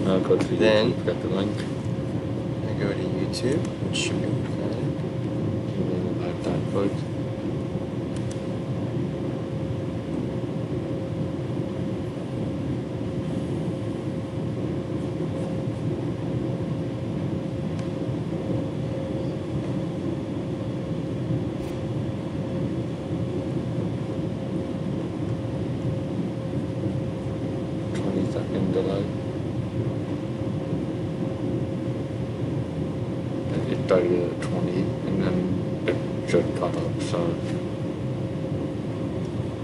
Go to Then YouTube, get the link. I go to YouTube, which should be okay. And then I've download. Delay. And it started at 20 and then it should cut up, so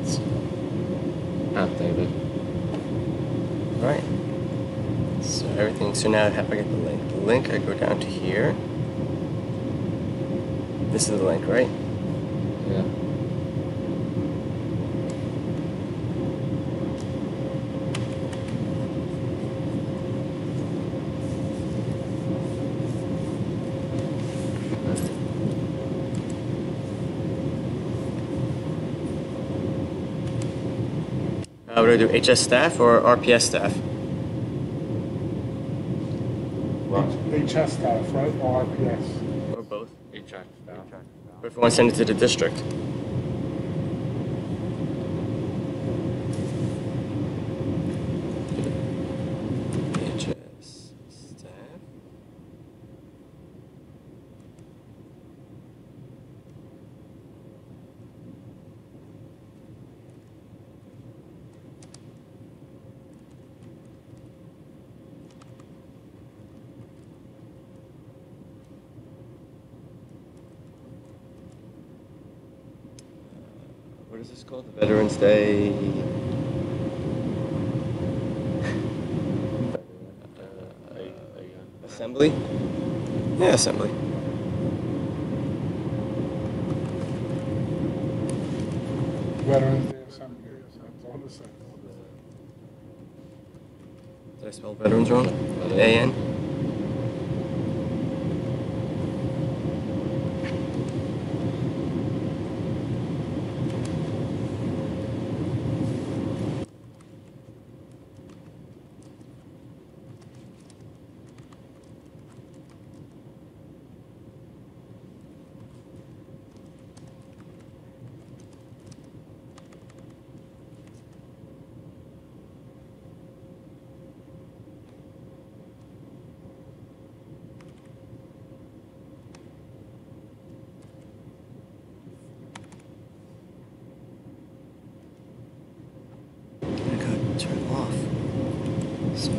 it's outdated. Right. So everything. So now how do I get the link? The link, I go down to here. This is the link, right? Yeah. What do I do? HS staff or RPS staff? What? HS staff, right? Or RPS? Or both? HR staff. But if I want to send it to the district? HS staff. What is this called? The Veterans Day Assembly? Yeah, Assembly. Veterans Day Assembly. That's all it says. Did I spell veterans wrong? AN? Turn it off. So,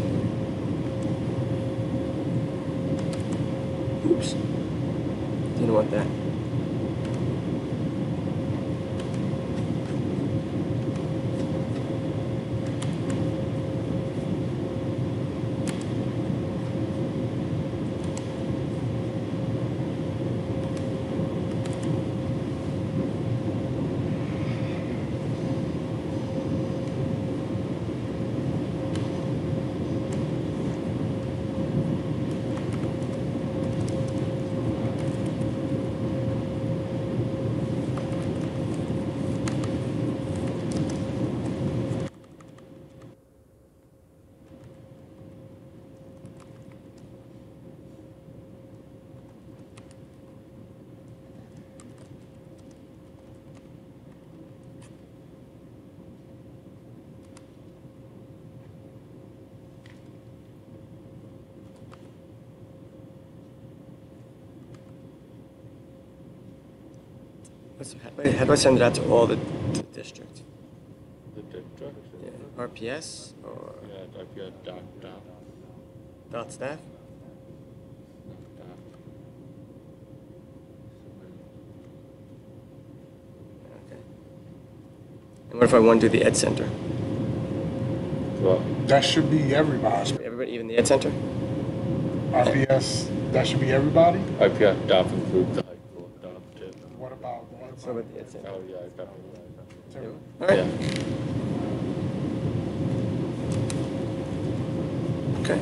oops. Didn't want that. How do I send it out to all the district? The district? Yeah. RPS or Yeah, RPS dot. dot staff? Okay. And what if I want to do the Ed Center? Well, That should be everybody. Everybody, even the Ed Center? RPS, that should be everybody? RPS dot includes the high school dot too. What about the What about the Ed Center? Oh yeah, definitely. All right. Yeah. Okay.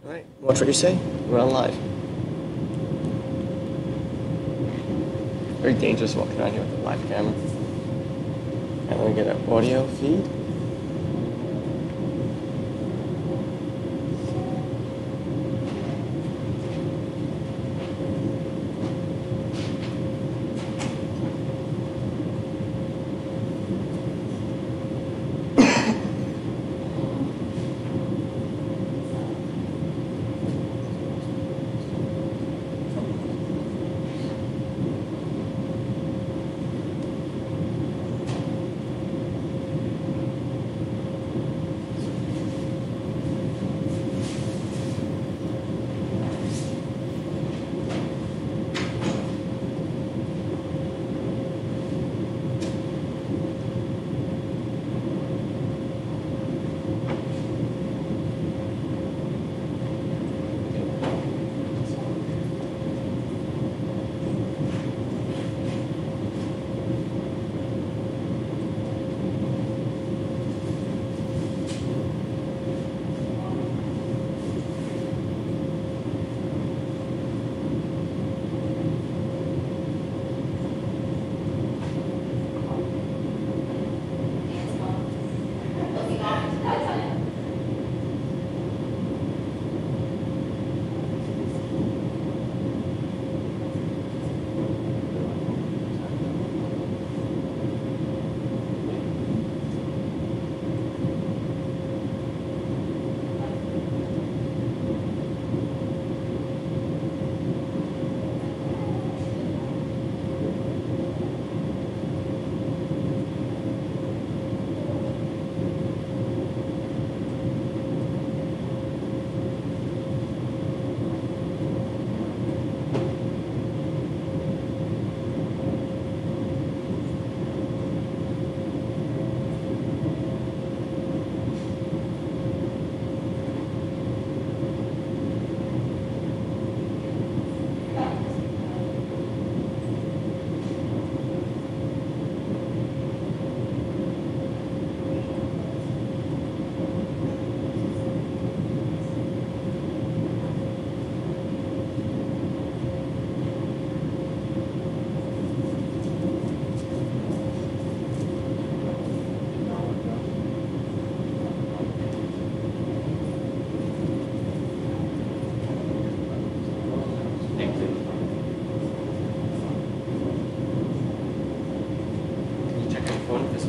All right. Watch what you say. We're on live. Very dangerous walking around here with a live camera. And then get an audio feed.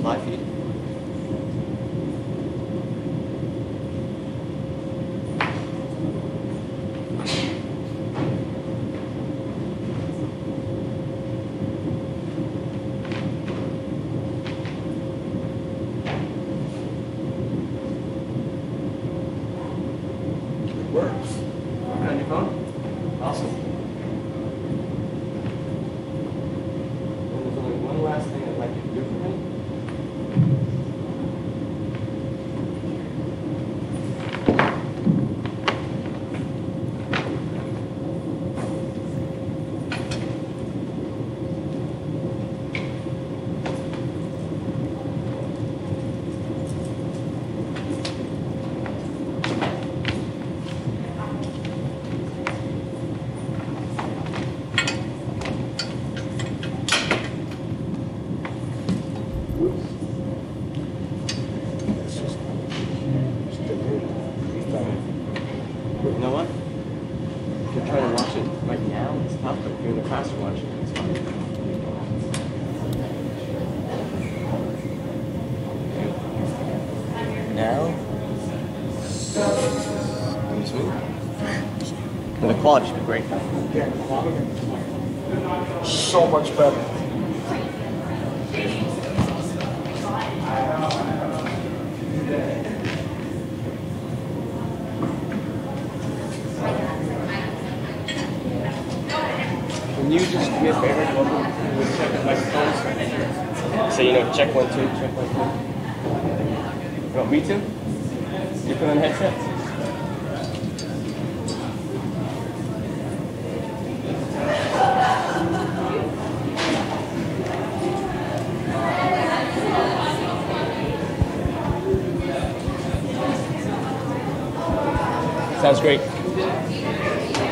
Live feed. It works. Working on your phone? Awesome. There's only one last thing I'd like you to do for me. You know what? If you're trying to watch it right now, it's tough, but if you're in the classroom watching it, it's fine. Now, excuse me. And the quality should be great. Yeah, so much better. Can you just do me a favor? We'll check the microphones. So, you know, check 1, 2, check 1, 2. You want me to? You put on headset? Sounds great. I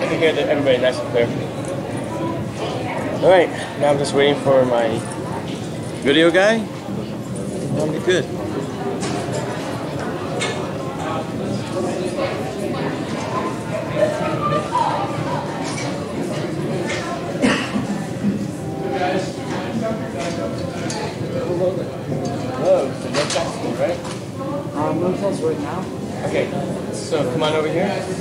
can hear everybody nice and clear. Alright, now I'm just waiting for my video guy Good. Hello, so no testing, right? No test right now. Okay, so come on over here. If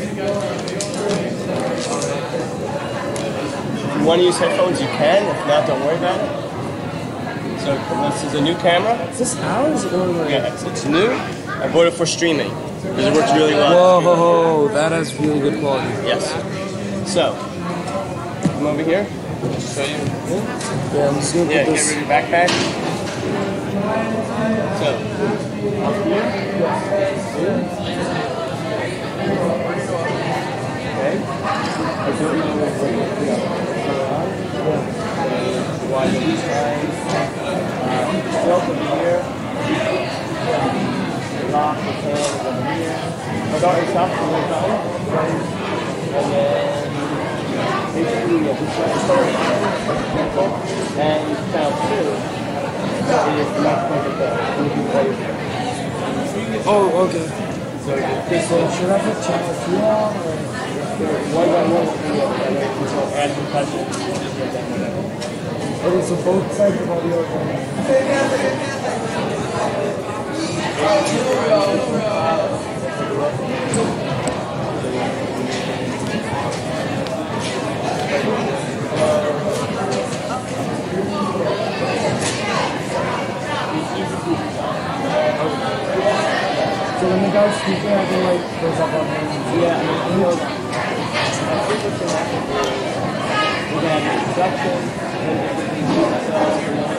you want to use headphones, you can. If not, don't worry about it. So this is a new camera. Is this ours or like? Yeah, it's new. I bought it for streaming because it works really well. Whoa, that has really good quality. Yes. So, come over here. Show you. Yeah, I'm just gonna Yeah, put get this. rid of your backpack. So, up here. Okay. I don't know what to why this side. Tilt over here. Lock the tail over here. Oh, don't stop for one time. And then basically this way and channel 2 is not going to go. Oh, okay. So So should I put channel 2 on or? one will be control and concussion. Okay, so both sides of audio are going. So when the guy's speaking, I can like goes up on him. Yeah, I mean, I think what's going to happen is we're going to have an introduction, and then everything's going to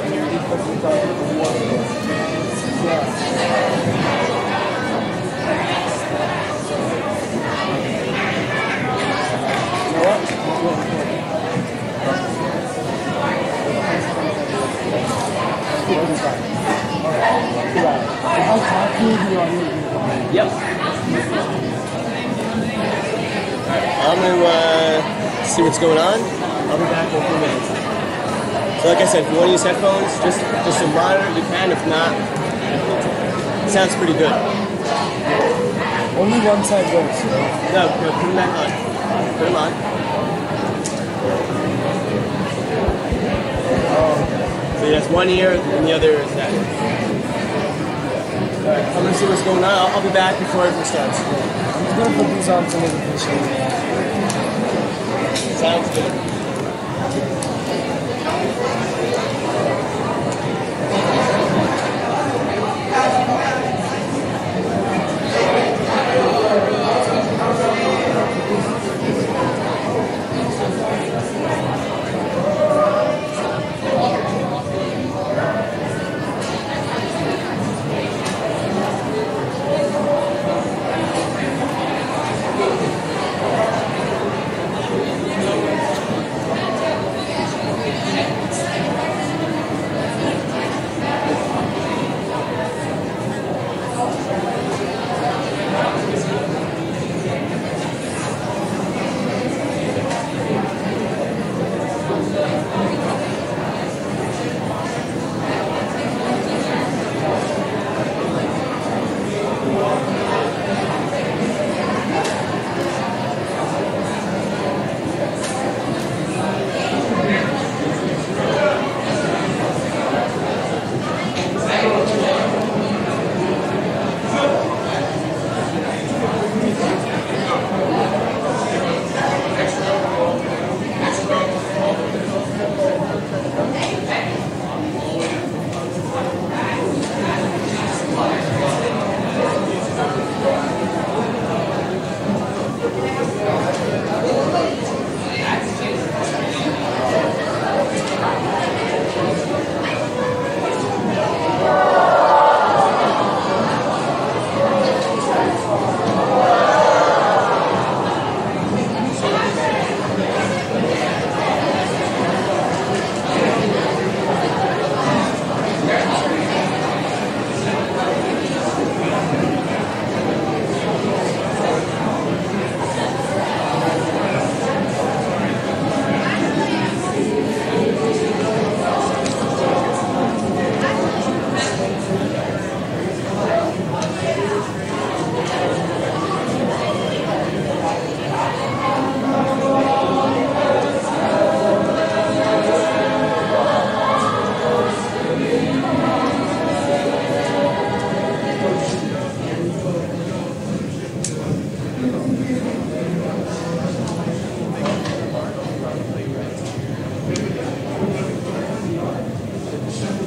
and you're just supposed to start with the war. Yeah. You know what? If I talk to you, the audio is Yep. I'm going to see what's going on. I'll be back in a few minutes. So like I said, if you want to use headphones, just to monitor, you can. If not, it sounds pretty good. only one side works. No, put them back on. Put them on. So yes, one ear and the other is that. Alright, I'm going to see what's going on. I'll be back before everything starts. I'm just gonna put these on to make it finish. Sounds good.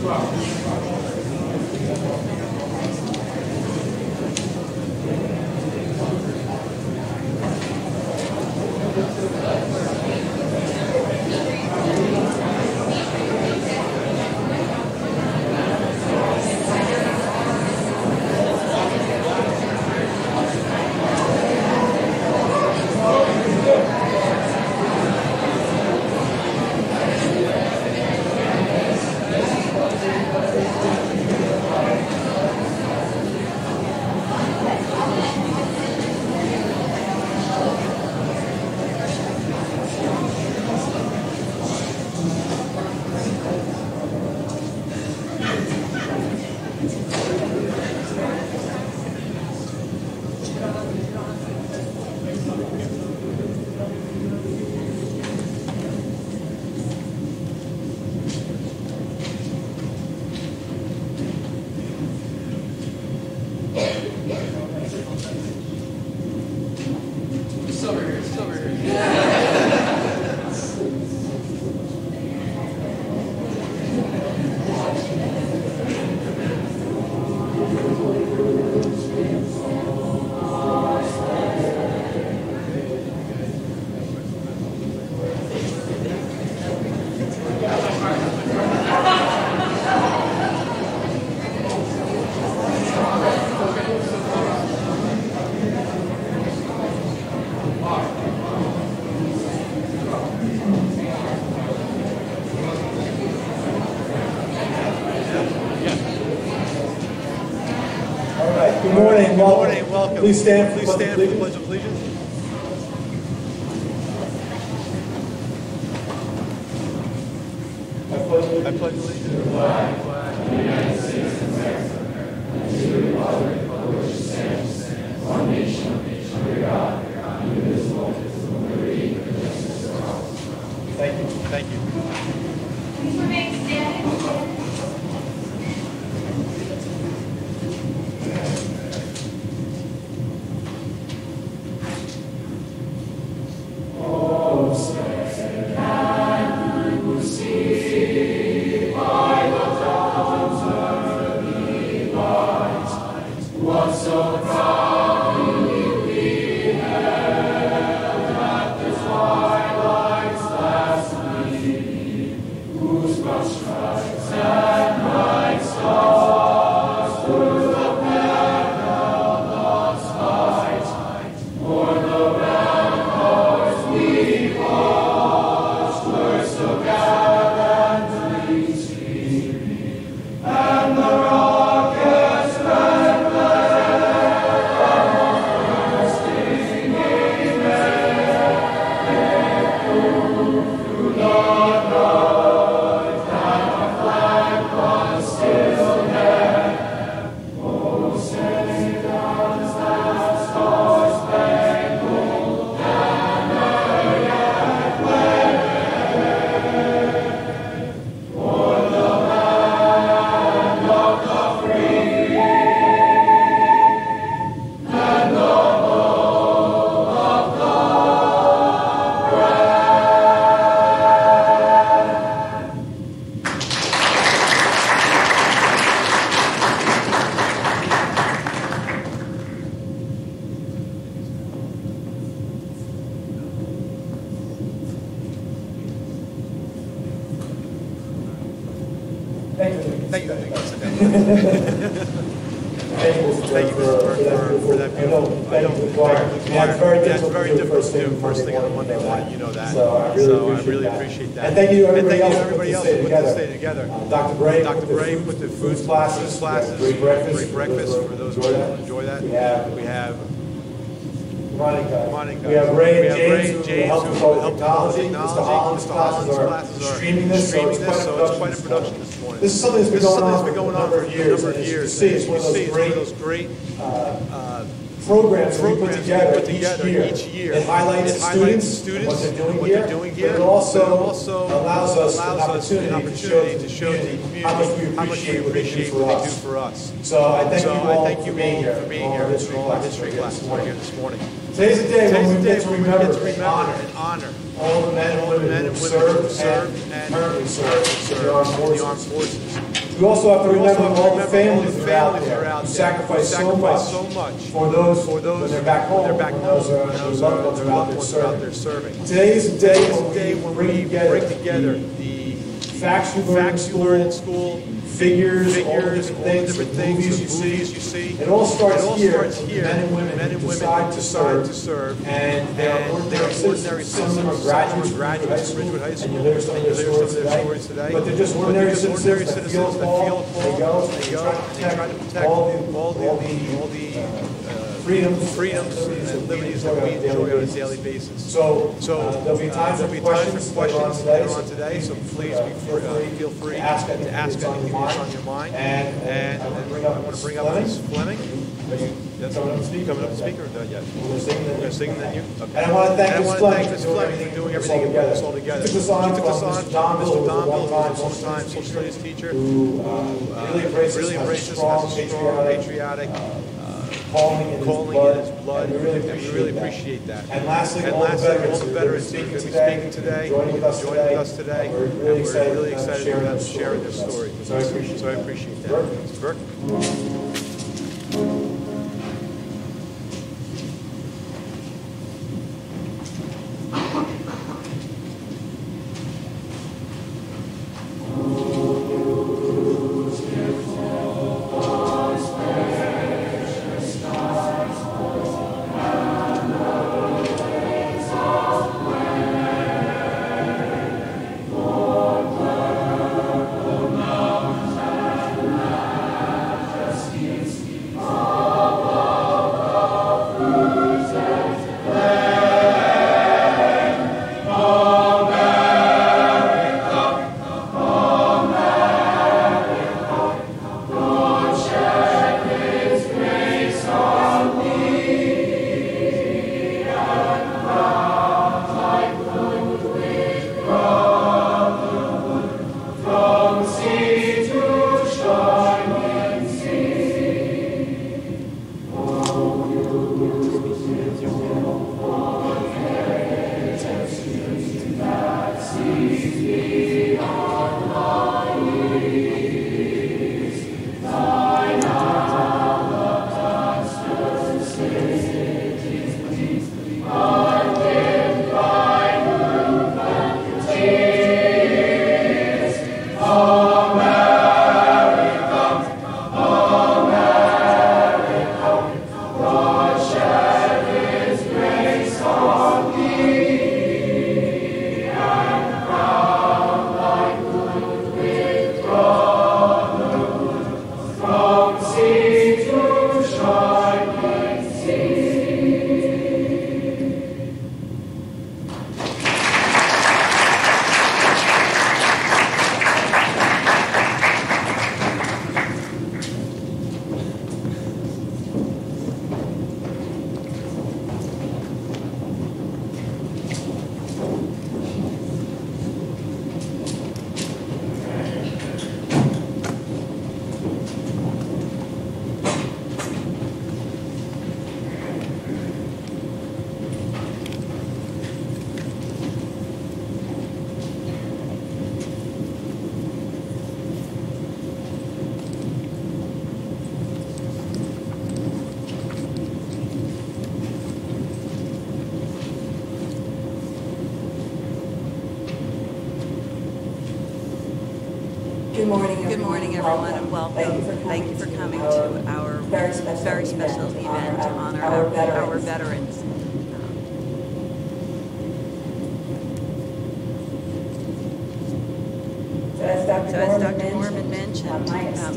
Good morning. Good morning. Welcome. Please stand for the Pledge of Allegiance. I pledge allegiance to the flag of the United States of America, and to the republic for which it stands, one nation, under God, indivisible, with liberty and justice for all. Thank you. Thank you. Please remain standing. Thank you. Thank you for that beautiful. It's very difficult to do first thing on Monday morning. You know that. So I really appreciate that. And thank you to everybody else who put this day together. Dr. Bray put the food classes, free breakfast for those who enjoy that. We have Monica. We have Ray and James who help with technology. Mr. Holland's classes are streaming this, so it's quite a production this morning. This is something that's been going on for years. You see, it's one of those great programs that we put together each year. It highlights students, what they're doing here, but it also allows us an opportunity to show the community how much we appreciate what they do for us. So I thank you all for being here for all our history classes here this morning. Today's the day when we get to remember and honor all the men and women who served and currently serve in the armed forces. We also have to remember all the families that are out there who sacrifice so much for those when they're back home, when those loved ones are out there serving. Today is a day when we bring together the facts you learn in school, figures, all the different things, movies you see. It all starts here with men and women who decide to serve, and they are ordinary citizens. Some of them are graduates from Ridgewood High School, and you hear some of their stories today. But they're just ordinary citizens that feel a call, they go, and they try to protect all the freedoms and liberties that we enjoy on a daily basis. So there'll be time for questions later on today, so please feel free to ask anything that's on your mind. And I want to bring up Ms. Fleming. Coming up to speak or not yet? We're going to sing then you? Okay. And I want to thank Ms. Fleming for doing everything and putting this all together. She took this on from Mr. Donville, long-time social studies teacher, who really embraces strong, patriotic calling in his blood, and we really appreciate that. And lastly, all the veterans who are going to be speaking today, joining with us today, and we're really excited about sharing their story. So I appreciate that. Mr. Burke? Good morning, everyone, and welcome. Thank you for coming to our very special event to honor our veterans. So as Dr. Mormon mentioned,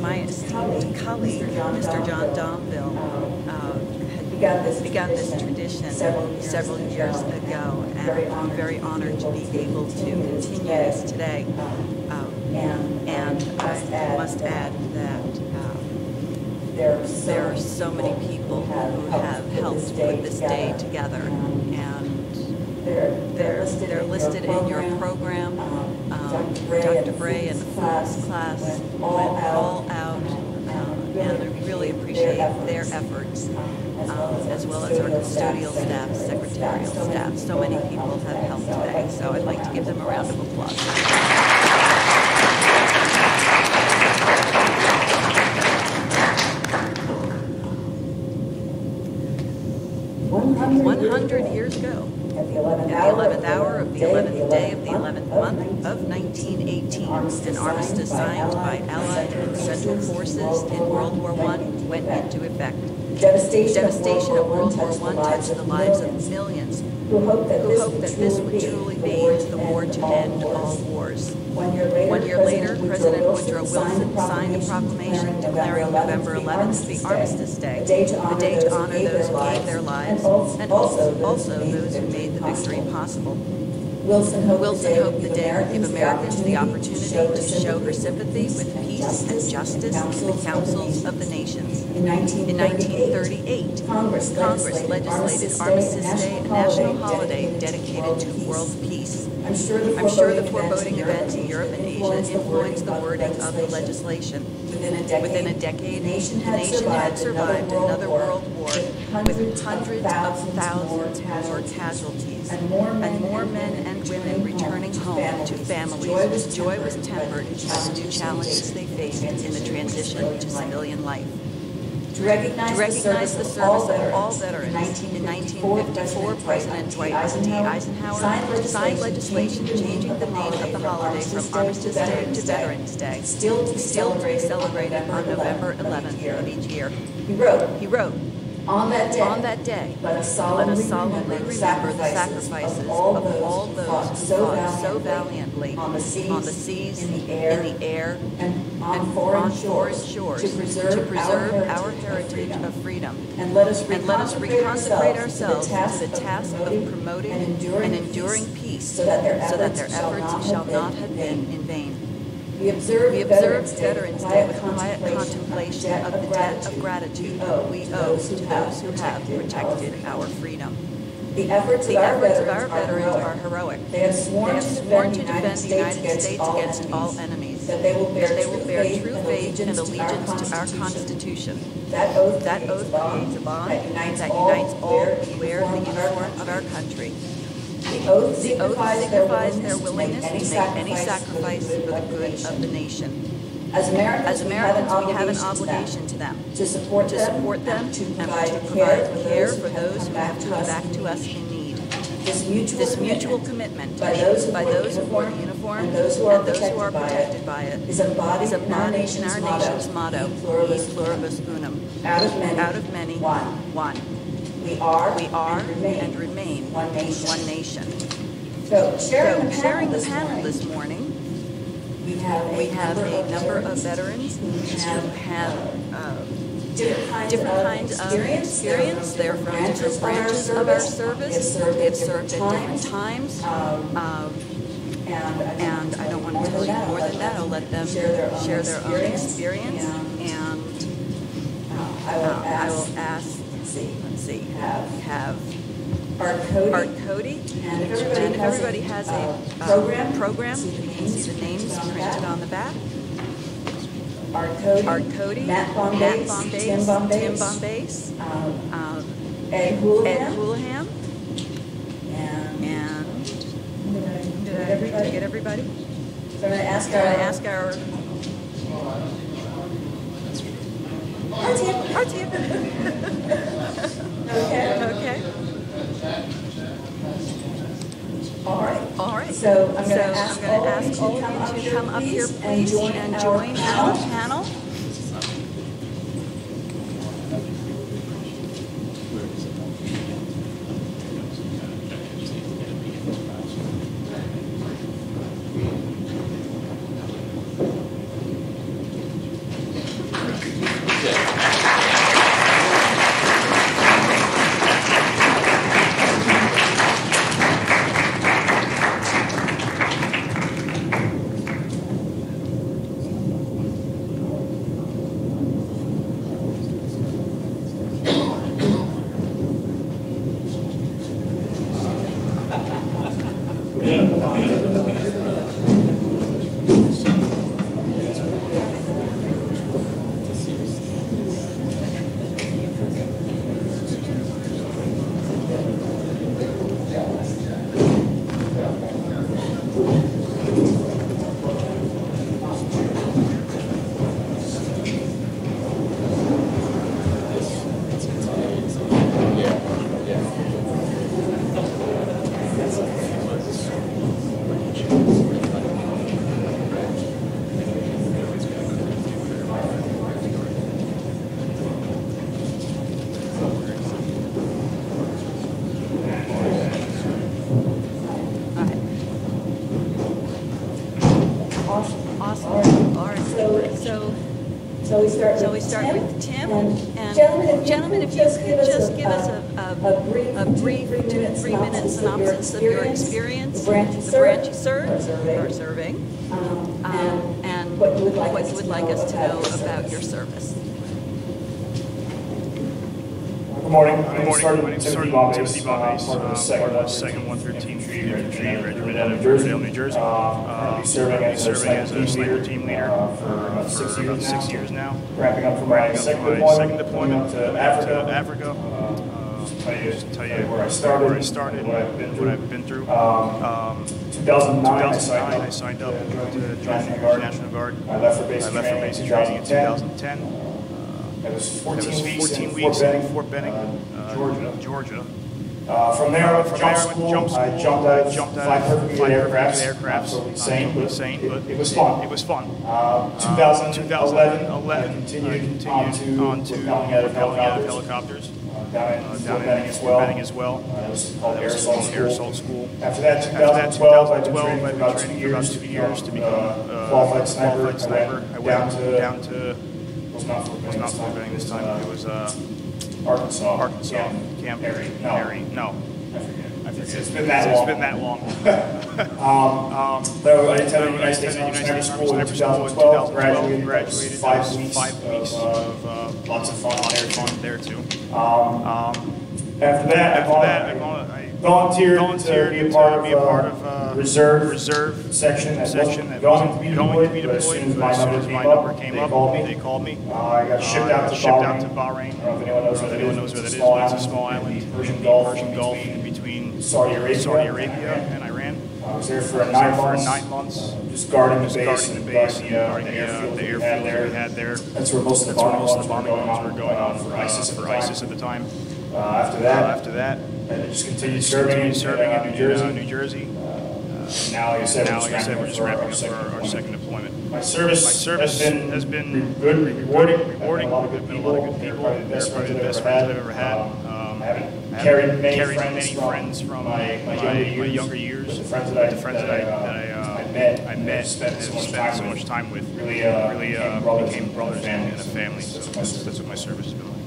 my esteemed colleague, Mr. John Donville, began this tradition several years ago, and I'm very honored to be able to continue this today. And I must add that there are so many people who have helped put this day together, and they're listed in your program. Dr. Bray and the class went all out, and I really appreciate their efforts, as well as our custodial staff, secretarial staff. So many people have helped today, so I'd like to give them a round of applause. of 1918, an armistice signed by Allied and Central Forces in World War I, went into effect. Devastation Devastation of World War I touched the lives of millions who hoped that this would truly be the war to end all wars. 1 1 year later, President Woodrow Wilson signed a proclamation declaring November 11th to be Armistice Day, a day to honor those who gave their lives and also those who made the victory possible. Wilson hoped the day would give Americans the opportunity to show her sympathy with peace and justice in the councils of the nations. In 1938, Congress legislated Armistice Day, a national holiday dedicated to world peace. I'm sure the foreboding events in Europe and Asia influenced the wording of the legislation. Within a decade, the nation had survived another world war with hundreds of thousands more casualties and more men and women returning home to families whose joy was tempered by the new challenges they faced in the transition to civilian life. To recognize the service of all veterans, in 1954, President Dwight D. Eisenhower signed legislation changing the name of the holiday from Armistice Day to Veterans Day, still to be celebrated on November 11th of each year. He wrote, on that day, let us solemnly remember the sacrifices of all those who fought so valiantly on the seas, in the air, and on foreign shores to preserve our heritage of freedom. And let us reconsecrate ourselves to the task of promoting and enduring peace so that their efforts shall not have been in vain. We observe Veterans Day with quiet contemplation of the debt of gratitude we owe to those who have protected our freedom. The efforts of our veterans are heroic. They have sworn to defend the United States against all enemies. That they will bear true faith and allegiance to our Constitution. That oath creates a bond that unites all who wear the uniform of our country. The oath signifies their willingness to make any sacrifice for the good of the nation. As Americans, we have an obligation to them, to support them, and to provide care for those who have come back to us in need. This mutual commitment by those who wear the uniform and those who are protected by it is embodied in our nation's motto, E pluribus unum, out of many, one. We are and remain one nation. So, sharing the panel this morning, we have a number of veterans who have different kinds of experience. They're from different branches of our service. They've served at different times. And I don't want to tell you more than that. I'll let them share their own experience. And I will ask. Let's see. Have Art Cody. And if everybody has a program, you can see the names printed on the back. Art Cody, Matt Bombase, Tim Bombase, Ed Houlihan, and did I get everybody? So I'm going to ask our our team. Okay. All right. So I'm going to ask all of you to come up here, please, and join our panel. Shall we start with Tim? And gentlemen, if you could just give us a brief 2-3-minute synopsis of your experience, the branch you served or serving, and what you would like us to know about your service. Good morning. My name is Sergeant Timothy Bombase, part of the 2nd 113th Infantry Regiment out of Riverdale, New Jersey. I'll be serving as a sniper team leader for about 6 years now. Wrapping up for my second deployment to Africa. Just tell you where I started, what I've been through. 2009, I signed up to join the National Guard. I left for basic training in 2010. It was 14 weeks in Fort Benning, Georgia. From there, I went to jump school. I jumped out of 5 aircraft. Absolutely insane, but it was fun. 2011, I continued on to propelling out of helicopters. Down in Fort Benning as well. It was called Air Assault School. After that, 2012, I've been training for about 2 years to become a qualified sniper. I went down to was not Fort Benning this time. It was Arkansas Camp Perry. No. I forget. It's been that long. So I attended United States Sniper School in 2012. Graduated. 5 weeks of lots of fun there too. After that, I volunteered to be a part of reserve section that wasn't going to be deployed, but as soon as my number came up, they called me. I got shipped out to Bahrain. I don't know if anyone knows where that is. It's a small island, Persian Gulf in between Saudi Arabia and Iran. I was there for 9 months, just guarding the base and the airfield we had there. That's where most of the bombing runs were going on for ISIS at the time. After that, I just continued serving in New Jersey. Now, like I said, we're just wrapping up our second deployment. My service has been good, rewarding. I've met a lot of good people. They're probably the best friends I've ever had. I haven't carried many friends from my younger years. The friends that I met, spent so much time with, really became brothers and a family. So that's what my service has been like.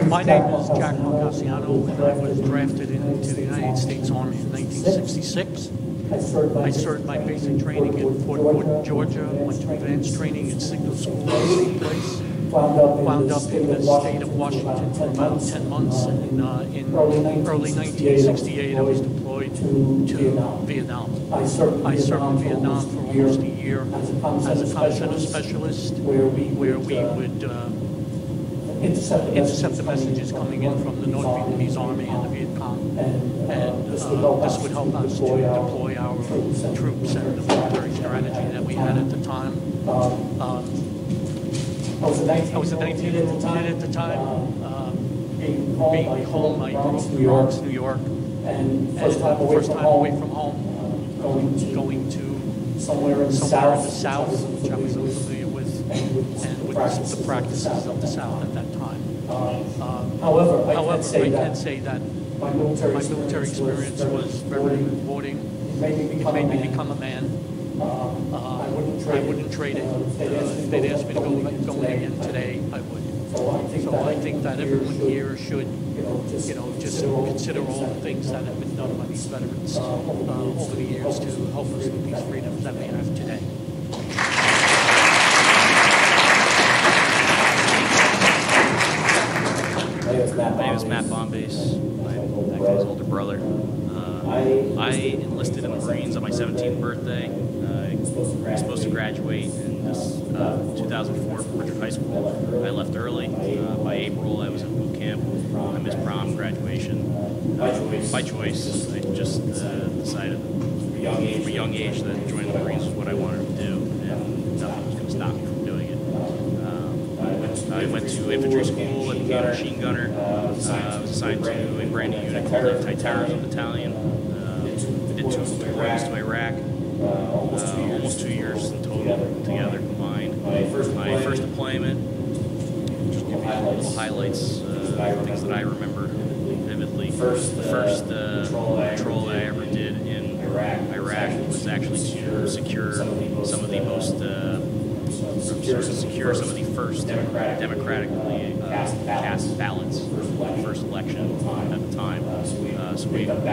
My name is Jack Marcassiano, and I was drafted into the United States Army in 1966. I served my basic training in Fort Wood, Georgia, went to advanced training in Signal School in the same place, wound up in the state of Washington for about 10 months, and in early 1968 I was deployed to Vietnam. I served in Vietnam for almost a year as a comm center specialist, where we would intercept the messages coming in from the North Vietnamese Army and the Viet Cong, and this would help us to deploy our troops and the military strategy that we had at the time. I was a 19-year-old kid at the time, being home. I grew up in Bronx, New York, and first time away from home, going to somewhere in the South, which I was unfamiliar with, and with the practices of the South at that time. However, I can say that my military experience was very rewarding. It made me become a man. I wouldn't trade it. If they'd asked me to go in again today, I would. So I think that everyone here should, just consider all the things that have been done by these veterans over the years to help us with these freedoms that we have today. My name is Matt Bombase. I'm Matt's older brother. I enlisted in the Marines on my 17th birthday. I was supposed to graduate in this 2004 from Richard High School. I left early. By April, I was in boot camp. I missed prom, graduation. By choice, I just decided from a young age that joining the Marines was what I wanted to do, and nothing was going to stop me from doing it. I went to infantry school, I became a machine gunner. I was assigned to a brand new unit called the Anti-Terrorism Battalion. I did 2 deployments to Iraq, almost 2 years in total together combined. My first deployment, just give you little highlights, things that I remember vividly. first patrol I ever did in Iraq was actually to secure some of the first democratically cast ballots for the first election at the time. So we picked up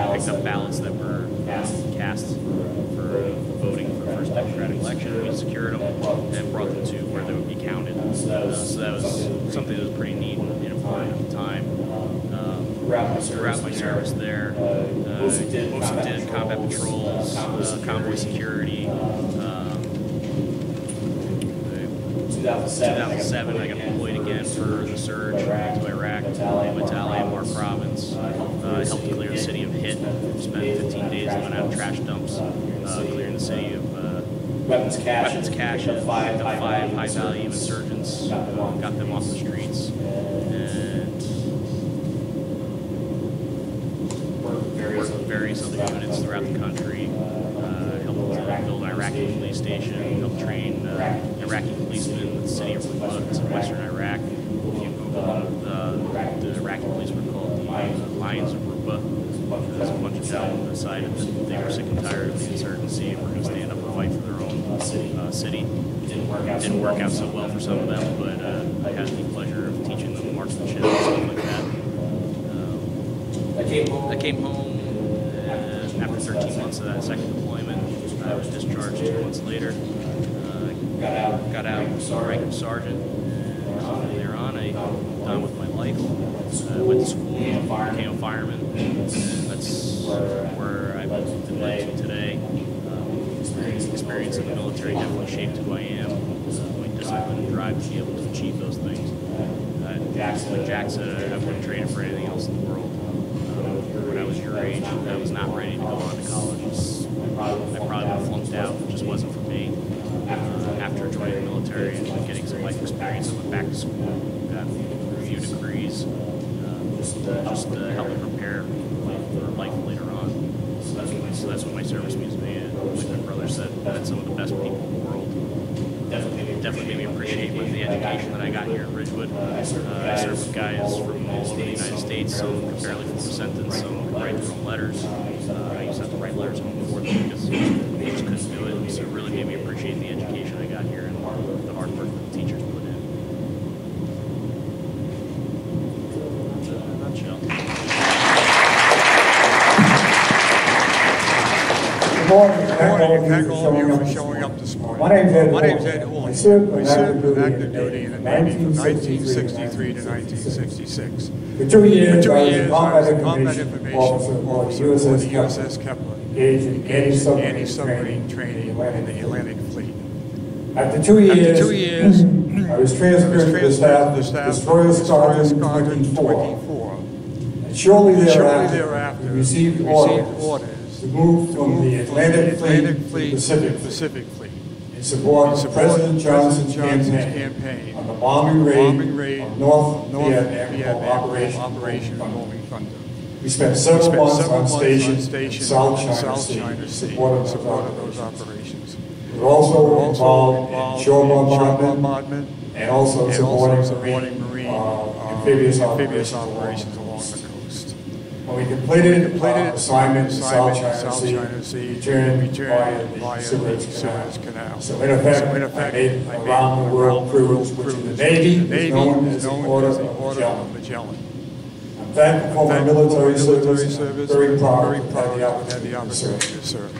ballots that were cast for voting for the first democratic election. We secured them and brought them to where they would be counted. So that was something that was pretty neat and important at the time. Throughout my service there, mostly did combat patrols, convoy security. 2007, I got deployed again for the surge to Iraq, Battalion, War Province. I helped clear the city of Hit. Spent 15 days living out of trash dumps, clearing the city of weapons caches, picked up 5 high-value insurgents, got them off the streets, and worked with various other units throughout the country. Helped build an Iraqi police station, helped train Iraqi policemen in the city of Ruba. It's in western Iraq. If you Google the Iraqi police were called the Lions of Ruba. There's a bunch of down on the side that they were sick and tired of the insurgency and were going to stand up and fight for their own city. It didn't work out so well for some of them, but I had the pleasure of teaching them marksmanship and stuff like that. I came home after 13 months of that second deployment. I was discharged 2 months later. Got out rank of sergeant, and from there on I moved on with my life. Went to school, became a fireman, and that's where I've been led to today. Experience in the military definitely shaped who I am. My discipline and drive to be able to achieve those things. Like Jack said, I wouldn't trade it for anything else in the world. When I was your age, I was not ready to go on to college. I probably would have flunked out. It just wasn't for me. After joining the military and getting some life experience, I went back to school, got a few degrees, just to help me prepare for life later on. So that's what my service means to me. And like my brother said, met some of the best people in the world. Definitely made me appreciate the education that I got here at Ridgewood. I served with guys from all over the United States. Some could barely form a sentence, some could write their own letters. I used to have to write letters home for them because they just couldn't do it. So it really made me appreciate the education I got here and the hard work that the teachers put in. That's it in a nutshell. Good morning. Thank all of you for showing up this morning. My name is Ed Hall. I served active duty in the Navy from 1963 to 1966. For 2 years, I was a combat information officer for the USS Kepler, anti-submarine training in the Atlantic Fleet. After 2 years, I was transferred to the staff Destroyer Squadron 24. And shortly thereafter, we received orders to move from the Atlantic Fleet to the Pacific Fleet in support of President Johnson's campaign on the bombing raid of North Vietnam Operation Rolling Thunder. We spent several months on station in South China Sea in support of those operations. We were also involved in shore bombardment and also supporting marine amphibious operations along the coast. When we completed assignment in South China Sea, we returned via the Suez Canal. So in effect, I made a round-the-world cruise, which in the Navy is known as the Order of Magellan. I'm thankful for my military service, very proud to have the opportunity to serve.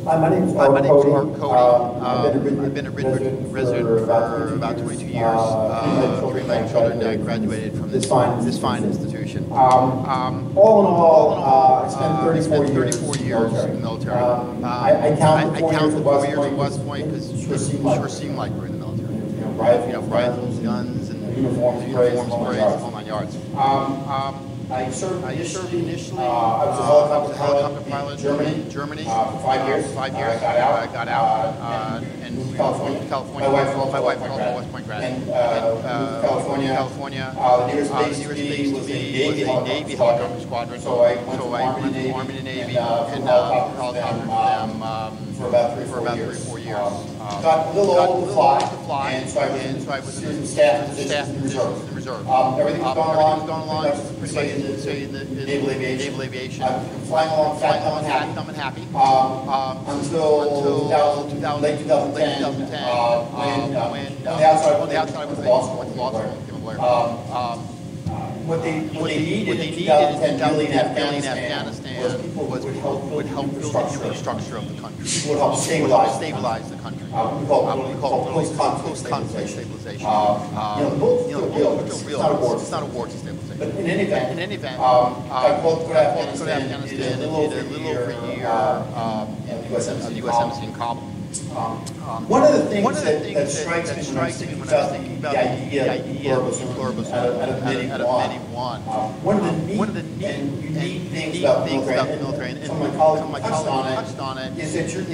Hi, my name is Mark Cody. I've been a Ridgewood resident for about 22 years. Three of my children graduated from this fine institution. All in all, I spent 34 years in the military. I counted 4 years at West Point because it sure seemed like we were in the military. Rifles, guns, and uniforms, parades, whole 9 yards. I served initially. I was a helicopter pilot in Germany for 5 years. I got out and moved to California. My wife also West Point grad. And California. The nearest base was a Navy helicopter squadron. So I went to Army and Navy and helicoptered them for about 3 or 4 years. got a little old to fly, and so I was in staff positions in the reserve. Everything was going along, pretty much in the naval aviation. I'm flying along fat, dumb, and happy. Until late 2010, when the outside was law school, became a lawyer. What they needed in 2010 really in Afghanistan was people who would help build the infrastructure of the country. People would help stabilize the country. We call post-conflict stabilization. The bull's still real. It's not a war stabilization. But in any event, I called to Afghanistan, did a little over a year in the U.S. Embassy in Kabul. One of the things that strikes me when I'm thinking about the idea of pluribus out of many one, one of the neat and unique things about the military, and some of my colleagues touched on it, is that in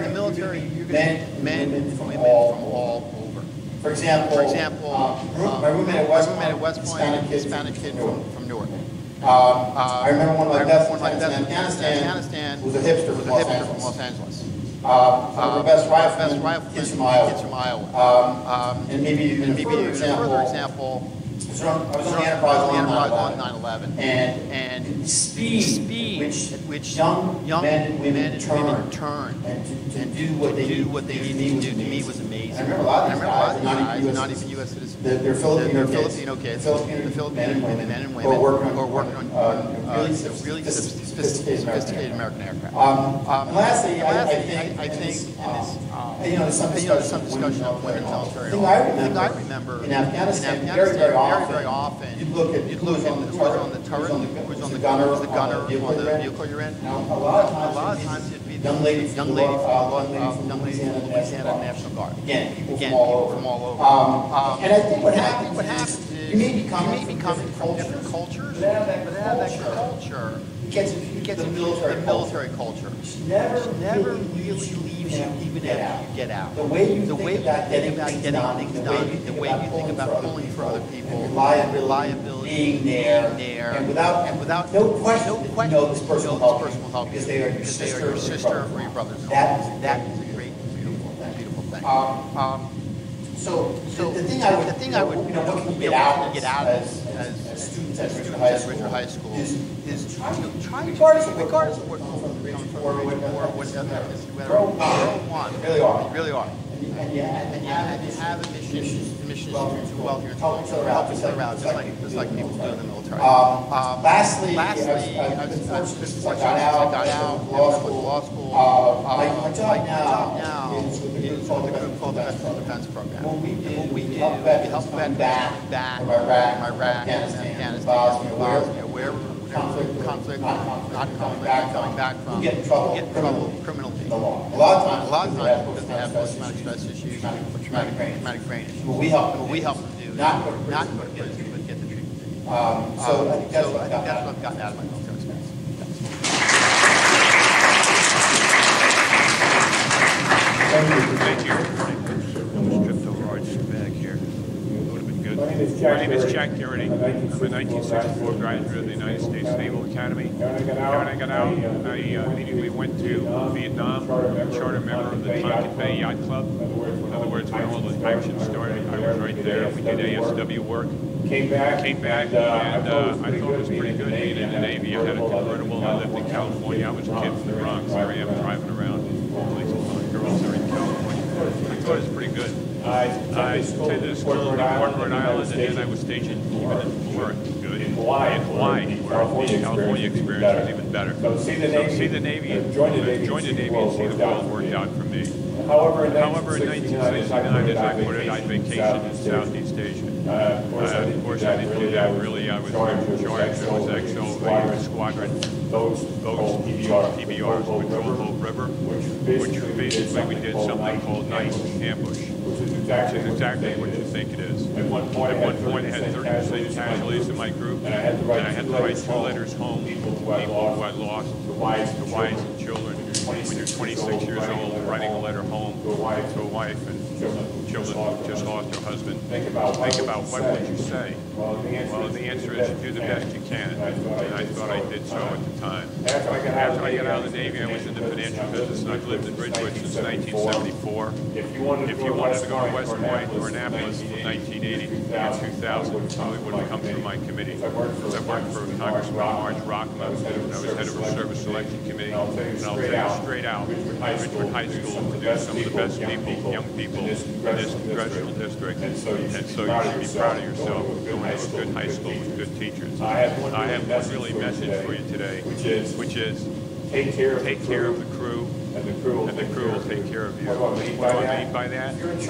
the military, you're going to men and women from all over. For example, my roommate at West Point, Hispanic kid from Newark. I remember one of my best friends in Afghanistan was a hipster from Los Angeles. One of the best riflemen, kids from Iowa. And maybe even a further example, I was on the Enterprise on 9/11, and the speed at which young men and women turn and to do what they need to do, to me was amazing. I remember a lot of these guys are not even U.S. citizens. They're Filipino kids, Filipino men and women who are working on really sophisticated American aircraft. And lastly, I think there's some discussion of women in the military. The thing I remember in Afghanistan, very often, you'd look at who was on the turret, who was on the gunner on the vehicle you're in. A lot of times it'd be young lady from Louisiana National Guard. Again, people from all over. And I think what happens is you may be coming from different cultures, but that culture gets the military culture. Never really leaves you even after you get out. The way you think about getting things done, the way you think about pulling for other people, reliability, being there, and without no question, you know this person will help you because they are your sister or your brother. That is a great, beautiful thing. So the thing I would what can you get out as students at Richard High School is try regardless of what really are. And you have a mission to do well here and help each other out, just like people do in the military. Lastly, I got out, law school. My job now is called the Veterans Defense Program. What we do, we help vets come back from Iraq, Afghanistan, Bosnia, wherever conflict, not coming back from, get in trouble, criminally. A lot of times because they have post-traumatic stress issues, or traumatic brain issues. What we help them do, not go to prison, but get the treatment they need. So I think that's what I've gotten out of my military experience. Thank you. Almost tripped over our bag here. Would have been good. My name is Jack Garrity. I'm a 1964 graduate of the United States Naval Academy. When I got out, I immediately went to Vietnam, a charter member of the Tonkin Bay Yacht Club. In other words, when all the action started, I was right there. We did ASW work. Came back, and I thought it was pretty good being in the Navy. I had a convertible. I lived in California. I was a kid from the Bronx. Here I am driving around. Girls are in California. I thought it was pretty good. I attended a school in Rhode Island, and then I was stationed even in Florida. Good. In Hawaii, where the California experience was even better. So see the Navy, join the Navy, and see the world worked out for me. However, in 1969, as I put it, I vacationed in Southeast Asia. Of course, I didn't do that really. I was in charge. I was XO squadron. Those PBRs, Patrol Boat River, which basically we did something called night ambush, which is exactly what you think it is. At one point, I had 30% casualties in my group, and I had to write 2 letters home to people who I lost, to wives and children. 26 years old, writing a letter home to a wife and children just lost their husband. Think about what would you say? Well, the answer is you do the best you can, and I thought I did so at the time. After I got out of the Navy, I was in the financial business, and I've lived in Ridgewood since 1974. If you wanted to go to West Point or Annapolis from 1980 to 2000, you probably would have come through my committee. I worked for Congressman Marge Rockman, and I was head of a service selection committee, and I'll tell you straight out, Ridgewood High School produced some of the best people, young people in this congressional district, and so you should be proud of yourself for going to a good high school with good teachers. I have one really message for you today, which is take care of the crew, and the crew will take care of you. What do I mean by that? If you're in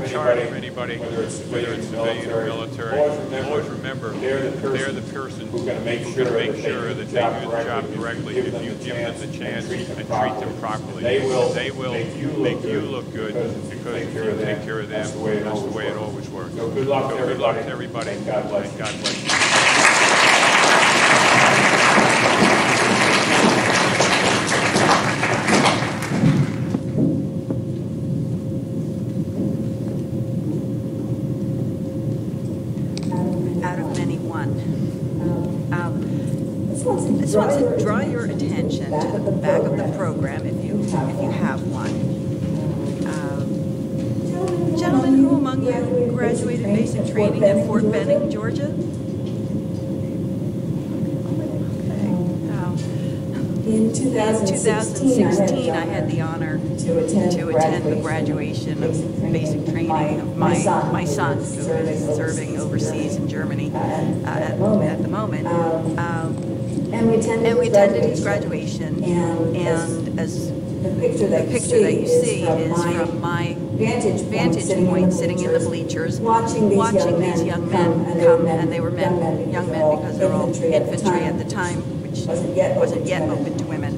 charge of anybody, whether it's civilian or military, always remember they're the person who's going to make sure that they do the job correctly. If you give them the chance and treat them properly, they will make you look good because if you take care of them, that's the way it always works. So good luck to everybody. And God bless you. This wants to draw your attention to the back of the program, if you have one. Gentlemen, who among you graduated basic training at Fort Benning, Georgia? In 2016, I had the honor to attend the graduation of basic training of my son, who is serving overseas in Germany at the moment. And we attended his graduation, and as the picture that you see is from my vantage point, sitting in the bleachers, watching these young men come, and they were young men because they were all infantry at the time, which wasn't yet open to women.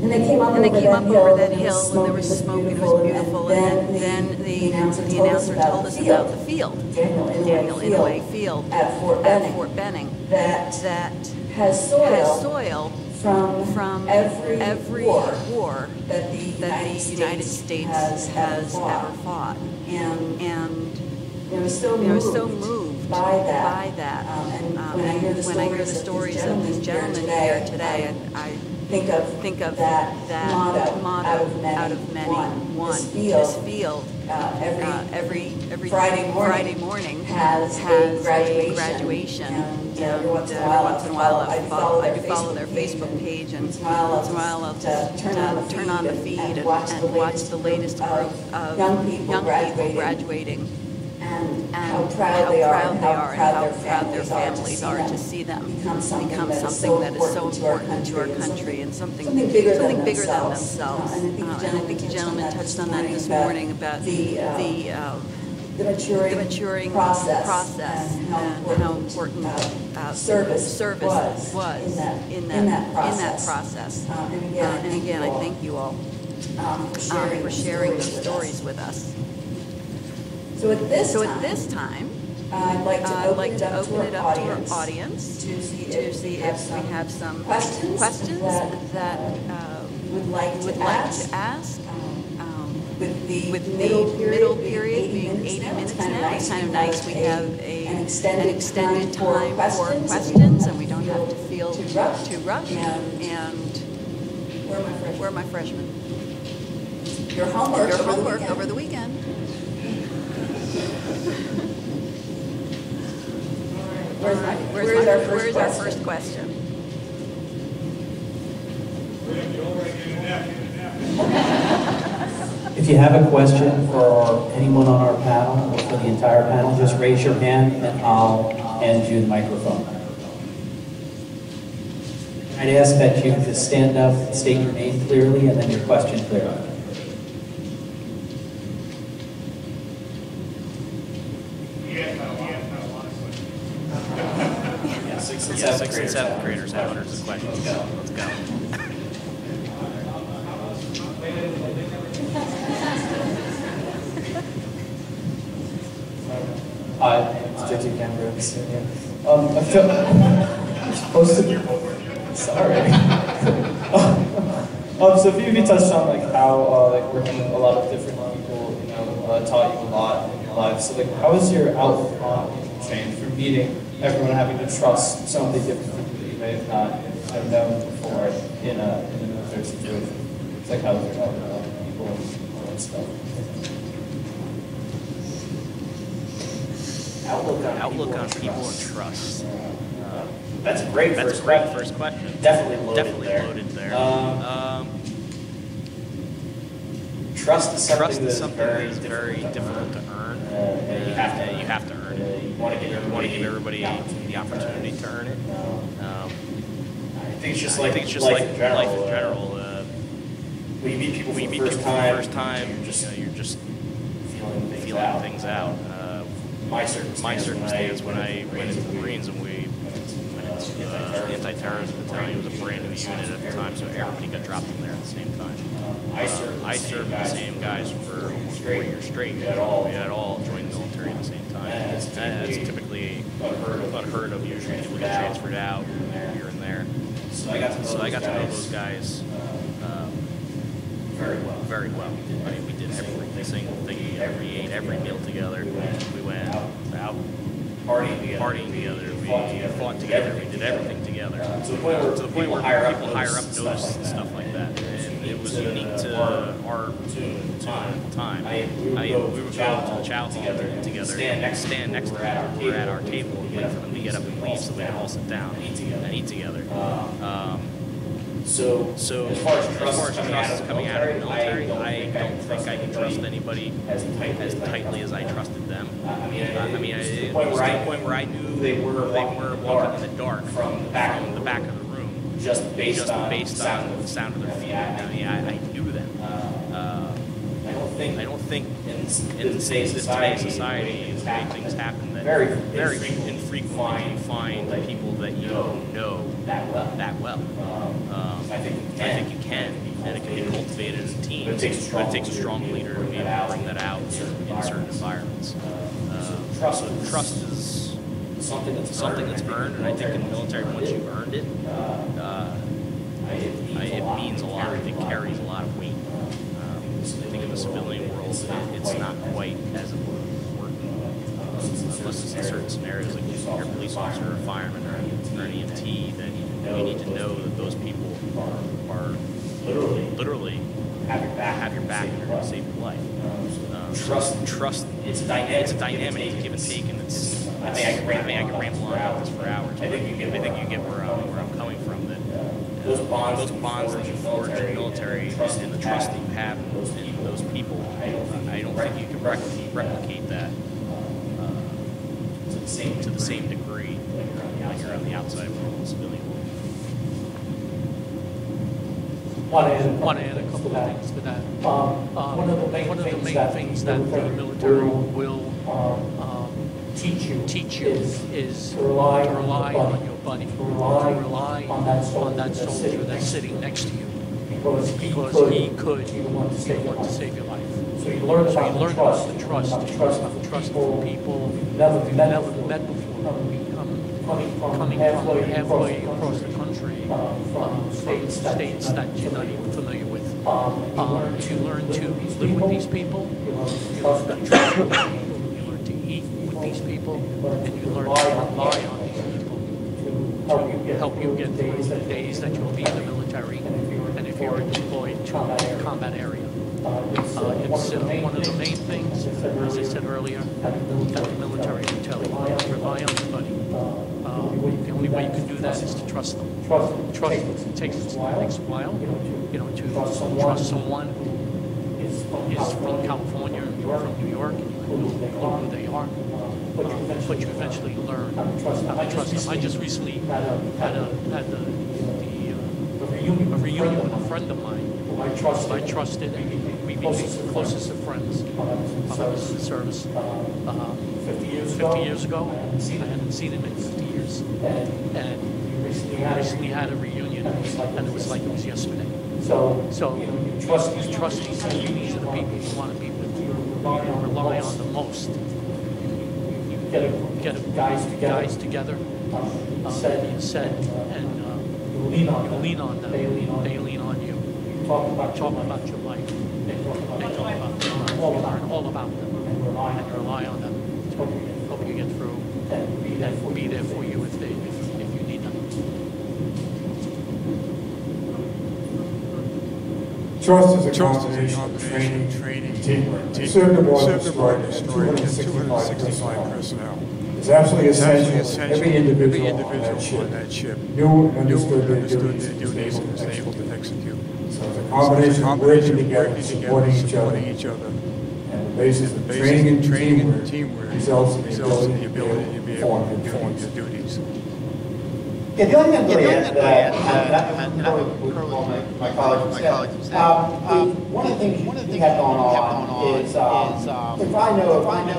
And they came up over that hill, and there was smoke, and it was beautiful, and then the announcer told us about the field, Daniel Inouye Field at Fort Benning, that has soil from every war that the United States has ever fought, and they were so moved by that. When I hear the stories of these gentlemen here today, I think of that motto out of many. One, this field every Friday morning has a graduation, and every once in a while I do follow their Facebook page, and once in a while I'll just turn on the feed and watch the latest group of young people graduating. And how proud they are, and how proud their families are to see them become something that is so important to our country, and something bigger than themselves. And I think the gentleman touched on that this morning about the maturing process and how important service was in that process. And again, I thank you all for sharing those stories with us. So at this time, I'd like to open it up to our audience to see if we have some questions that would like to ask. With the middle period being 80 minutes now, it's kind of nice. We have an extended time for questions, and we don't have to feel too rushed. And where are my freshmen? Your homework over the weekend. Where's our first question? If you have a question for anyone on our panel or for the entire panel, just raise your hand and I'll hand you the microphone. I'd ask that you just stand up and state your name clearly and then your question clearly. Sixth and seventh graders have hundreds of questions. Let's go. Hi, it's J.T. Cameron. I'm supposed to be... Sorry. So if you could touch on like how like working with a lot of different people, you know, taught you a lot in your life. So like, how has your outlook on people changed from meeting everyone having to trust so many different people that you may have not have known before in a military situation? It's like how has your outlook on people and stuff? Outlook on people and trust. That's a great first question. Definitely loaded there. Trust is something that is very difficult to earn. You have to earn it. You want to give everybody the opportunity to earn it. I think it's just like life in general. When you meet people for the first time, you're just feeling things out. My circumstance when I went into the Marines and we went into the anti-terrorism battalion, it was a brand new unit at the time, so everybody got dropped in there at the same time. I served the same guys for almost 4 years straight. We had all joined the military at the same time. That's typically unheard of. Usually people get transferred out here and there. So I got to know those guys very well. I mean, we did every single thing together. We ate every meal together. We went out partying together. We fought together. We did everything together. To the point where people higher up noticed and stuff like that. And it was unique to our time. We would go to the chow hall together, stand next to them. We're at our table and wait for them to get up and leave so we can all sit down and eat together. So as far as trust coming out of the military, I don't think I can trust anybody as tightly as I trusted them. I mean, it was to the point where I knew they were walking in the dark from the back of the room, just based on the sound of their feet. I mean, I knew them. I don't think in today's society, the way things happen, that very infrequently you find people that you know that well. I think you can, and it can be cultivated as a team. But it takes a strong leader to be able to bring that out in certain environments. So trust is something that's earned, and I think in the military, once you've earned it, it means a lot. It carries a lot of weight. I think in the civilian world, it's not quite as important, unless it's in certain scenarios, like you're a police officer or a fireman or an EMT, then you need to know that those people are literally have your back and are going to save your life. Trust. It's a dynamic give and take, and it's. I think I could ramble on about this for hours. I think you get where I'm coming from. That those bonds that you forge in the military and the trust that you have in those people, I don't think you can replicate that to the same degree when you're on the outside world, the civilian world. Want to add a couple of things to that. One of the main things that the military will teach you is to rely on your buddy, to rely on that soldier that's sitting next to you, because he want to save your life. So you learn about the trust of people you've never met before. Coming from halfway across the country, from states that you're not even familiar with. You learn to live with these people, you learn to trust these people, you learn to eat with these people, and you learn to rely on these people to help you get through the days that you'll be in the military, and if you're deployed to a combat area. It's one of the main things, as I said earlier, that the military will tell you. Rely on somebody. The only way you can do that is to trust them. Trust takes a while, to trust someone who is from California and you're from New York, and you know who they are. But you eventually learn how to trust them. I just recently had a reunion with a friend of mine who I trusted, and we became closest of friends. I was in the service 50 years ago. I hadn't seen him in 50 years. And we recently had a reunion, and it was like it was yesterday. So you trust these people. These are the people you want to be with. You rely on the most. You get guys together, you said, and you lean on them. They lean on you. talk about your life. They talk about them. All about them. And rely on them. Help you get through. And be there for you if you need them. Trust is a combination of training and teamwork. Served aboard the destroyer had 265 personnel. It's absolutely essential that every individual on that ship knew and understood their duties and was able to execute. So it's a combination of working together and supporting each other. And the basis of training and teamwork results in the ability to be able to perform your duties. Yeah, the only thing I'm going to add to that, my colleagues said, one of the things we have going on is, if I know I'm in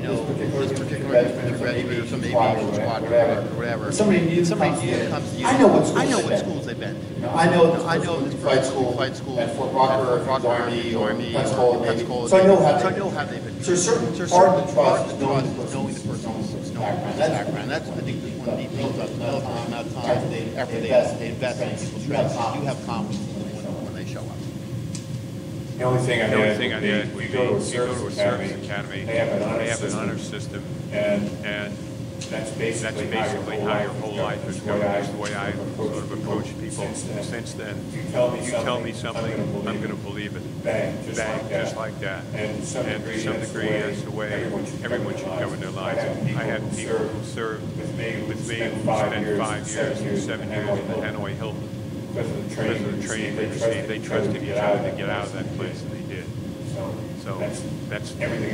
this particular regiment or some aviation squad or whatever, somebody new comes to you, I know what schools they've been. I know this fight school at Fort Rocker, Army, or Pensacola, so I know how they've been. So a certain part of the trust is knowing the person's background. That's, I think, one of the things about the amount of time they invest in people's trust. You have confidence when they show up. The only thing I did, we go to a service academy. They have an honor system, and that's basically how your whole life is going. That's the way I sort of approach people. Since then, you tell me something, I'm going to believe it. Bang, just like that. And to some degree, that's the way everyone should govern their lives. I had people who served with me who spent 5 years and 7 years in the Hanoi Hilton. Because of the training they received, they trusted each other to get out of that place, and they did. So that's everything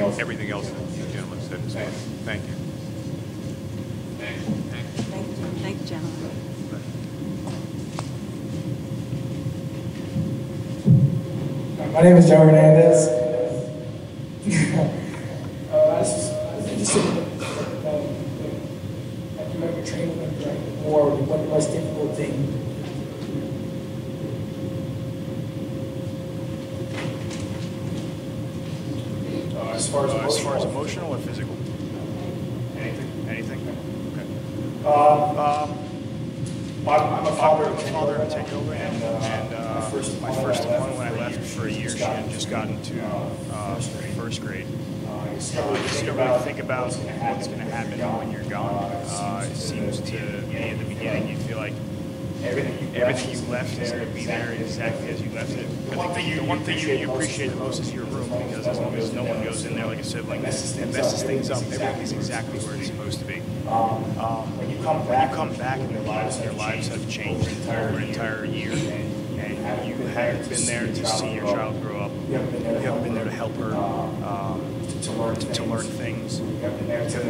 else that the gentleman said is fine. Thank you. Thank you, gentlemen. My name is Joe Hernandez. Have you ever trained with them or what the most difficult thing? As far as emotional or physical? Anything? Okay. I'm a father of 10 children, and my first one when I left for a year, she had just gotten to first grade. You don't really think about what's going to happen when you're gone. It seems to me at the beginning you feel like everything you left is going to be there exactly as you left it. I think the one thing you appreciate the most is your room, because as long as no one goes in there like a sibling and messes things up, everything's exactly where it's supposed to be. When you come back and your lives have changed over an entire year, and you haven't been there to see your child grow up, you haven't been there to help her to learn things, you haven't been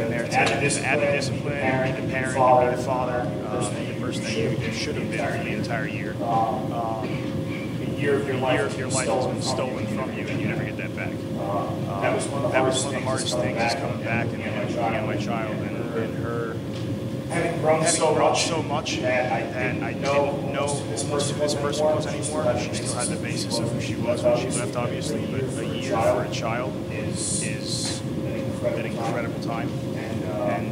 there to add the discipline, be the parent, be the father, the person that you should have been for the entire year. A year of your life has been stolen from you, and you never get that back. That was one of the hardest things, is coming back and looking at my child and her having grown so much that I didn't know who this person was anymore. She still had the basis of who she was when she left, obviously, but a year for a child is an incredible time. And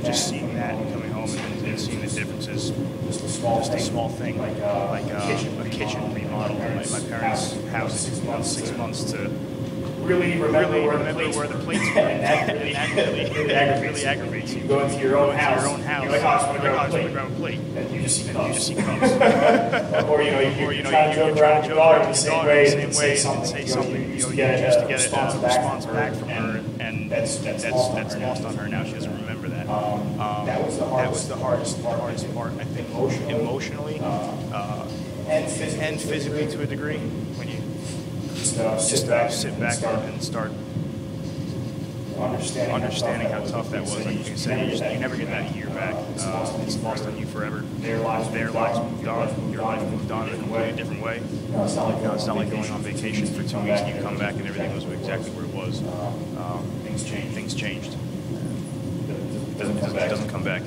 just seeing that and coming home and seeing the differences, just a small thing like a kitchen remodel in my parents' house. It took 6 months to really remember where the plates were, and that really aggravates you. You go into your own house, you're like, oh, I just want to grab a plate, and you just see cups. Or you try to joke around with your daughter in the same way and say something, you get a response back from her, and that's lost on her now. She doesn't remember that. That was the hardest part, I think, emotionally and physically to a degree, when you just sit back and start understanding how tough that was. Like you said, you never get that year back. It's lost on you forever. Their lives moved on. Your life moved on in a completely different way. It's not like going on vacation for 2 weeks and you come back and everything was exactly where it was. Things changed. It doesn't come back.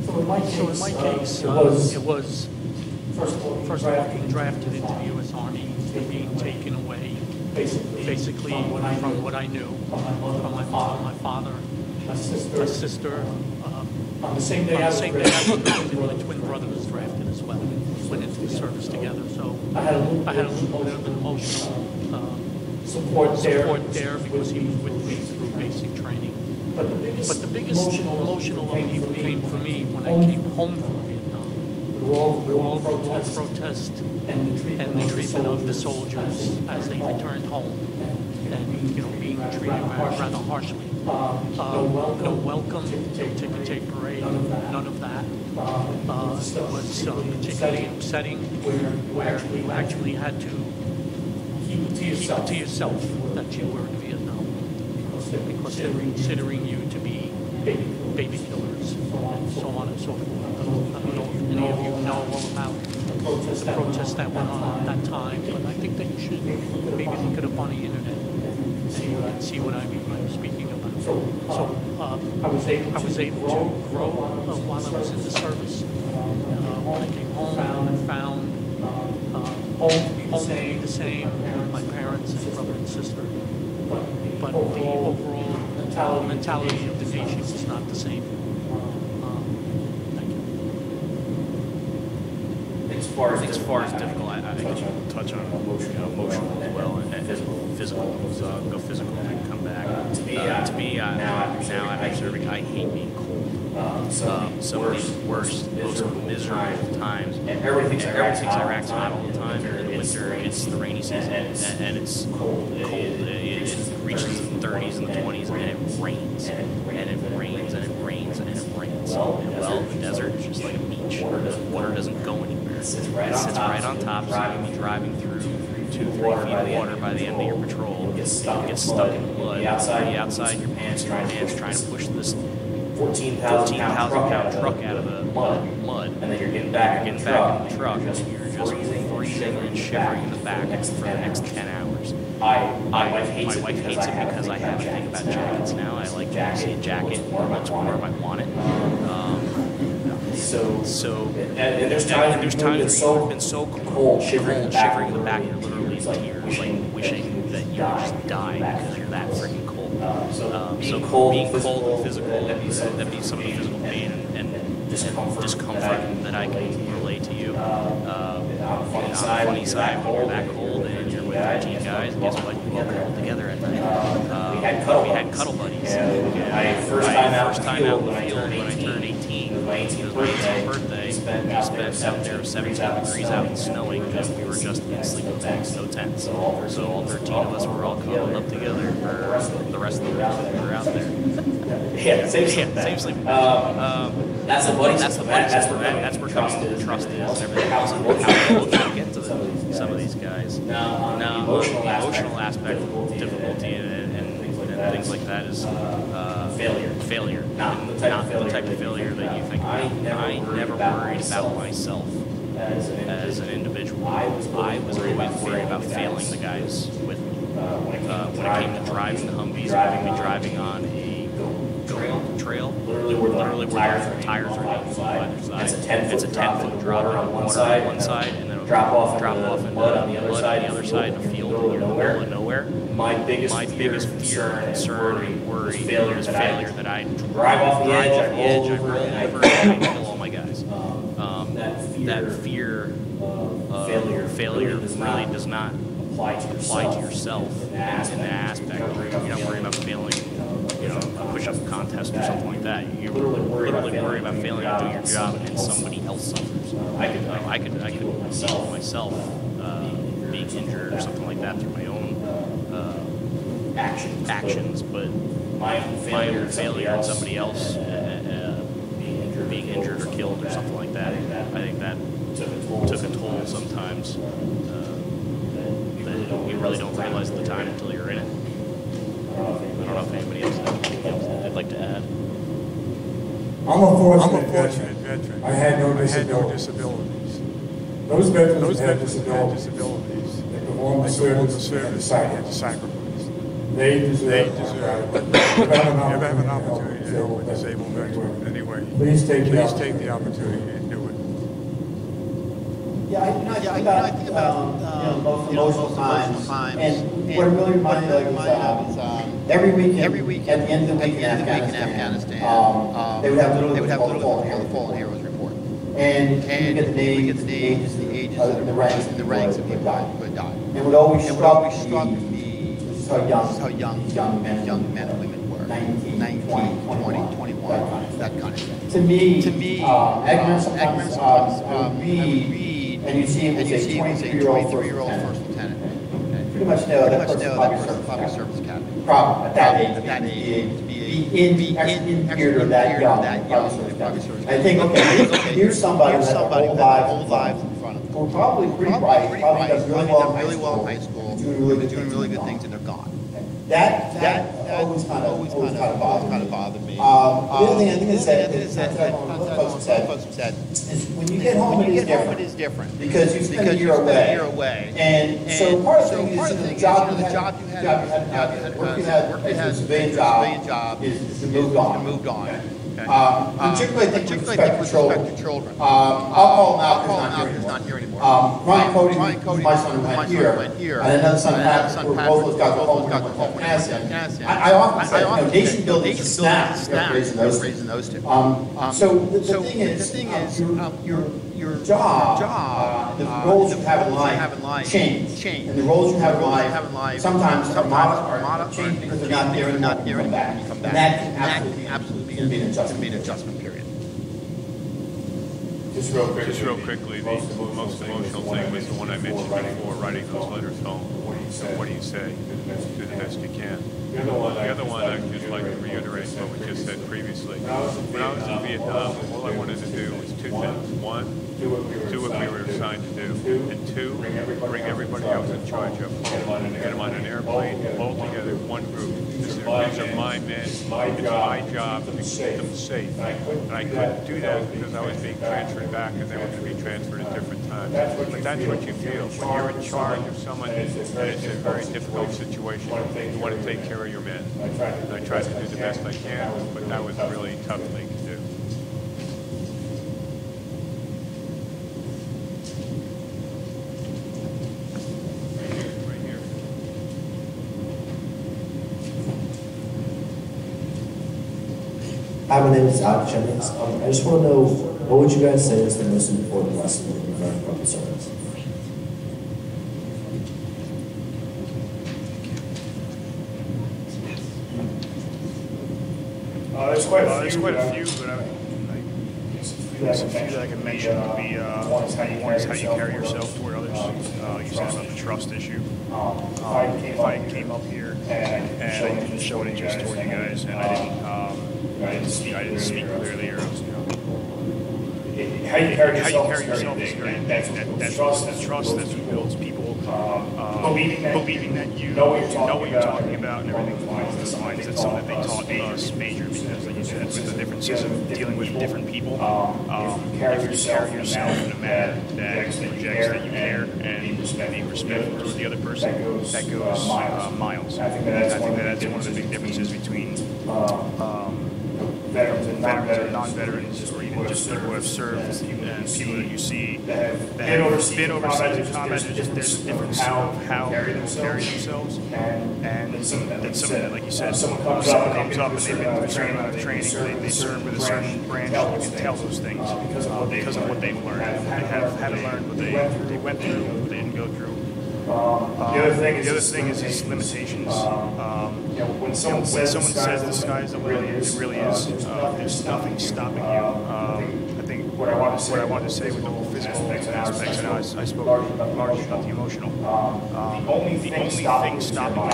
So in my case, it was first of all being drafted into the U.S. Army, being taken away, basically from what I knew, from my father, my sister. On the same day I was drafted, my twin brother was drafted as well. Went into the service together. So I had a little bit of an emotional support there because he was with me through basic training. But the biggest emotional upheaval came for me when I came home from Vietnam. The wall protest and the treatment of the soldiers as they returned home, and being treated rather harshly. No welcome, no ticker tape parade, none of that. It was particularly upsetting where you actually had to keep it to yourself that you were in Vietnam because they were considering you to be baby killers, and so on and so forth. I don't know if any of you know all about the protests that went on at that time, but I think that you should maybe look it up on the internet and you can see what I'm speaking about. So I was able to grow while I was in the service. When I came home, I found home to be the same with my parents and brother and sister, but the overall mentality of the nation is not the same. Thank you. As far as difficult, I think you touch on emotional as well, and physical. Go physical and come back. To me, now after serving, I hate being cold. Some of the worst, most miserable times. Everything's Iraq's hot all the time. In the winter, it's the rainy season, and it's cold. It reaches the 30s and the 20s, and it rains, and it rains, and it rains, and it rains. Well, the desert is just like a beach. The water doesn't go anywhere. It sits right on top, so you can be driving through 2-3 feet of water by the end of your patrol. You get stuck in the mud. Be outside your pants trying to push this 14,000 pound truck out of the mud, and then you're getting back in the truck, and you're just freezing and shivering in the back for the next 10 hours. My wife hates it because I have a thing about jackets now. I like to see a jacket much more if I want it. And there's times where you've been so cold, shivering in the back, you're literally in tears, like wishing that you would just die because you're that freaking cold. So being cold and physical, that'd be some of the physical pain and discomfort that I can relate to you. On the funny side, when you're that cold and you're with 13 guys, guess what? We all cuddle together at night. We had cuddle buddies. My first time out in the field when I turned 18, it was my 18th birthday. We spent out there 17 degrees out and snowing because we were just in sleeping bags, no tents. So all 13 of us were all cuddled up together for the rest of the week we were out there. Yeah, same sleeping bag. That's the buddy. That's where trust is and everything else. How we'll get to some of these guys. Now, the emotional aspect, difficulty, and things like that is failure. Not the type of failure that you think. I never worried about myself as an individual. I was always worried about failing the guys with me. When it came to driving the Humvees, driving on a trail, literally where the tires are on either side. It's a 10-foot drop on one side, and then drop off in mud on the other side in a field in the middle of nowhere. My biggest fear, concern, worry is failure, that I drive off the edge, I roll over, and I kill all my guys. That fear of failure really does not apply to yourself in that aspect. You're not worrying about failing, a push-up contest or something like that. You're literally worried about failing to do your job and somebody else suffers. I could see myself being injured or something like that through my own actions, but my own failure and somebody else being injured or killed or something like that, I think that took a toll sometimes that you really don't realize at the time until you're in it. I don't know if anybody else has anything else they'd like to add. I'm a fortunate veteran. I had no disabilities. Those veterans had disabilities. They performed the service and had to sacrifice. They deserve it. If I have an opportunity to help a disabled veteran anyway, please take the opportunity and do it. I think about both emotional times, and what really reminded me of is every week at the end of the week in Afghanistan, they would have literally the Fallen Heroes report. And you get the names, the ages, and the ranks of people who had died. And what always struck me is how young men and women were. 19, 20, 21, that kind of thing. To me, Egner sometimes I would read, and you see him as a 23-year-old first lieutenant. Pretty much know that person's public service academy. Probably at that age, be in theater that young. I think, okay, here's somebody that whole lives in front of them. Who probably pretty bright, probably does really well in high school, doing really good things, and they're gone. That always kind of bothered me. The other thing I think is that folks have said is when you get home, it is different because you spend a year away. And so part of the thing is the job you had, work you had as a civilian job is moved on. Particularly I think with respect to children. I'll call him out because he's not here anymore. Ryan Cody, my son, went here, and another son, Patrick, where both those guys were home and Afghanistan. I often say, nation building is a snap raising those two. So the thing is, your job, the roles you have in life change. And the roles you have in life sometimes are changed because they're not there when you come back. And that can absolutely be an adjustment period. Just real quickly, the most emotional thing was the one I mentioned before, writing those letters home. What do you say? Do the best you can. The other one I'd just like to reiterate what we just said previously. When I was in Vietnam, all I wanted to do was two things. One, do what we were assigned to do. And two, bring everybody I was in charge of home. Get them on an airplane, all together, one group. These are my men. It's my job to keep them safe. And I couldn't do that because I was being transferred back and they were going to be transferred at different times. But that's what you feel. When you're in charge of someone and it's a very difficult situation, you want to take care of your men. And I tried to do the best I can, but that was a really tough thing to do. Right here. Hi, my name is Alex Jennings. I just want to know, what would you guys say is the most important lesson in regarding public service? There's quite a few, but there's a few that I can mention would be one is how you carry yourself toward others. You said about the trust issue. If I came up here and I didn't show an interest toward you guys, and I didn't speak clearly, or how you carry yourself is very important. That's trust. That's what builds people. Believing that you know what you're talking about and everything's fine. That's something that they taught us major because, like you said, with the differences of dealing with different people, if you carry yourself in a manner that projects that you care and be respectful toward the other person, that goes miles. I think that's one of the big differences between veterans and non-veterans, or even just people who have served, and people that you see that have been overseas in combat. There's a difference of how people carry themselves, and that's something that, like you said, someone comes up and they've been through a certain amount of training, they serve with a certain branch, you can tell those things because of what they've learned, haven't learned what they went through, what they didn't go through. The other thing is just limitations. When someone says the sky's the limit, it really is. There's nothing stopping you. I think what I wanted to say with the whole physical aspects, and I spoke largely about the emotional. The only thing stopping you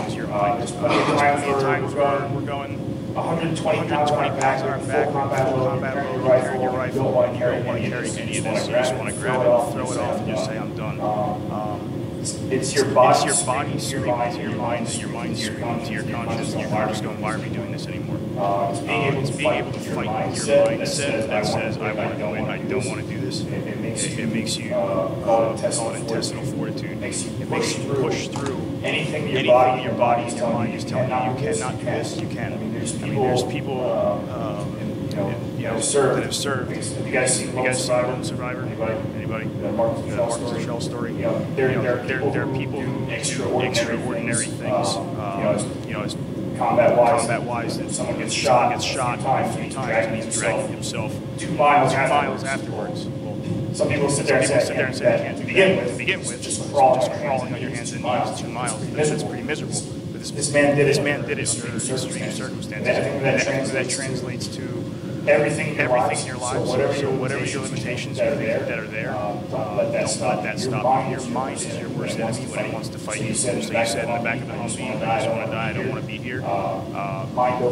is your mind. There's plenty of times where we're going 120 pounds on our back, full combat load, carrying your rifle, and you don't want to carry any of this. You just want to grab it, throw it off, and just say, I'm done. It's your body screaming to your mind, and your mind screaming to your conscience, and your heart just going, why are we doing this anymore? It's being able to fight with your mindset that says, I want to go in, I don't want to do this. It makes you call it intestinal fortitude. It makes you push through anything your body and your mind is telling you cannot do this, you can. There's people that have served. Have you guys seen Lone Survivor? Anybody? The Mark Lachelle story? There are people who do extraordinary things. As combat-wise, that someone gets shot a few times and he's dragging himself 2 miles afterwards. Well, Some people sit there and say that to begin with, just crawling on your hands and knees 2 miles. That's pretty miserable. But this man did it under extreme circumstances. And I think that translates to everything in your lives. So whatever your limitations that are there, don't let that stop you. Your mind is your worst enemy when it wants to fight you. So you said in the back of the Humvee, I just want to die, I don't want to be here. Mind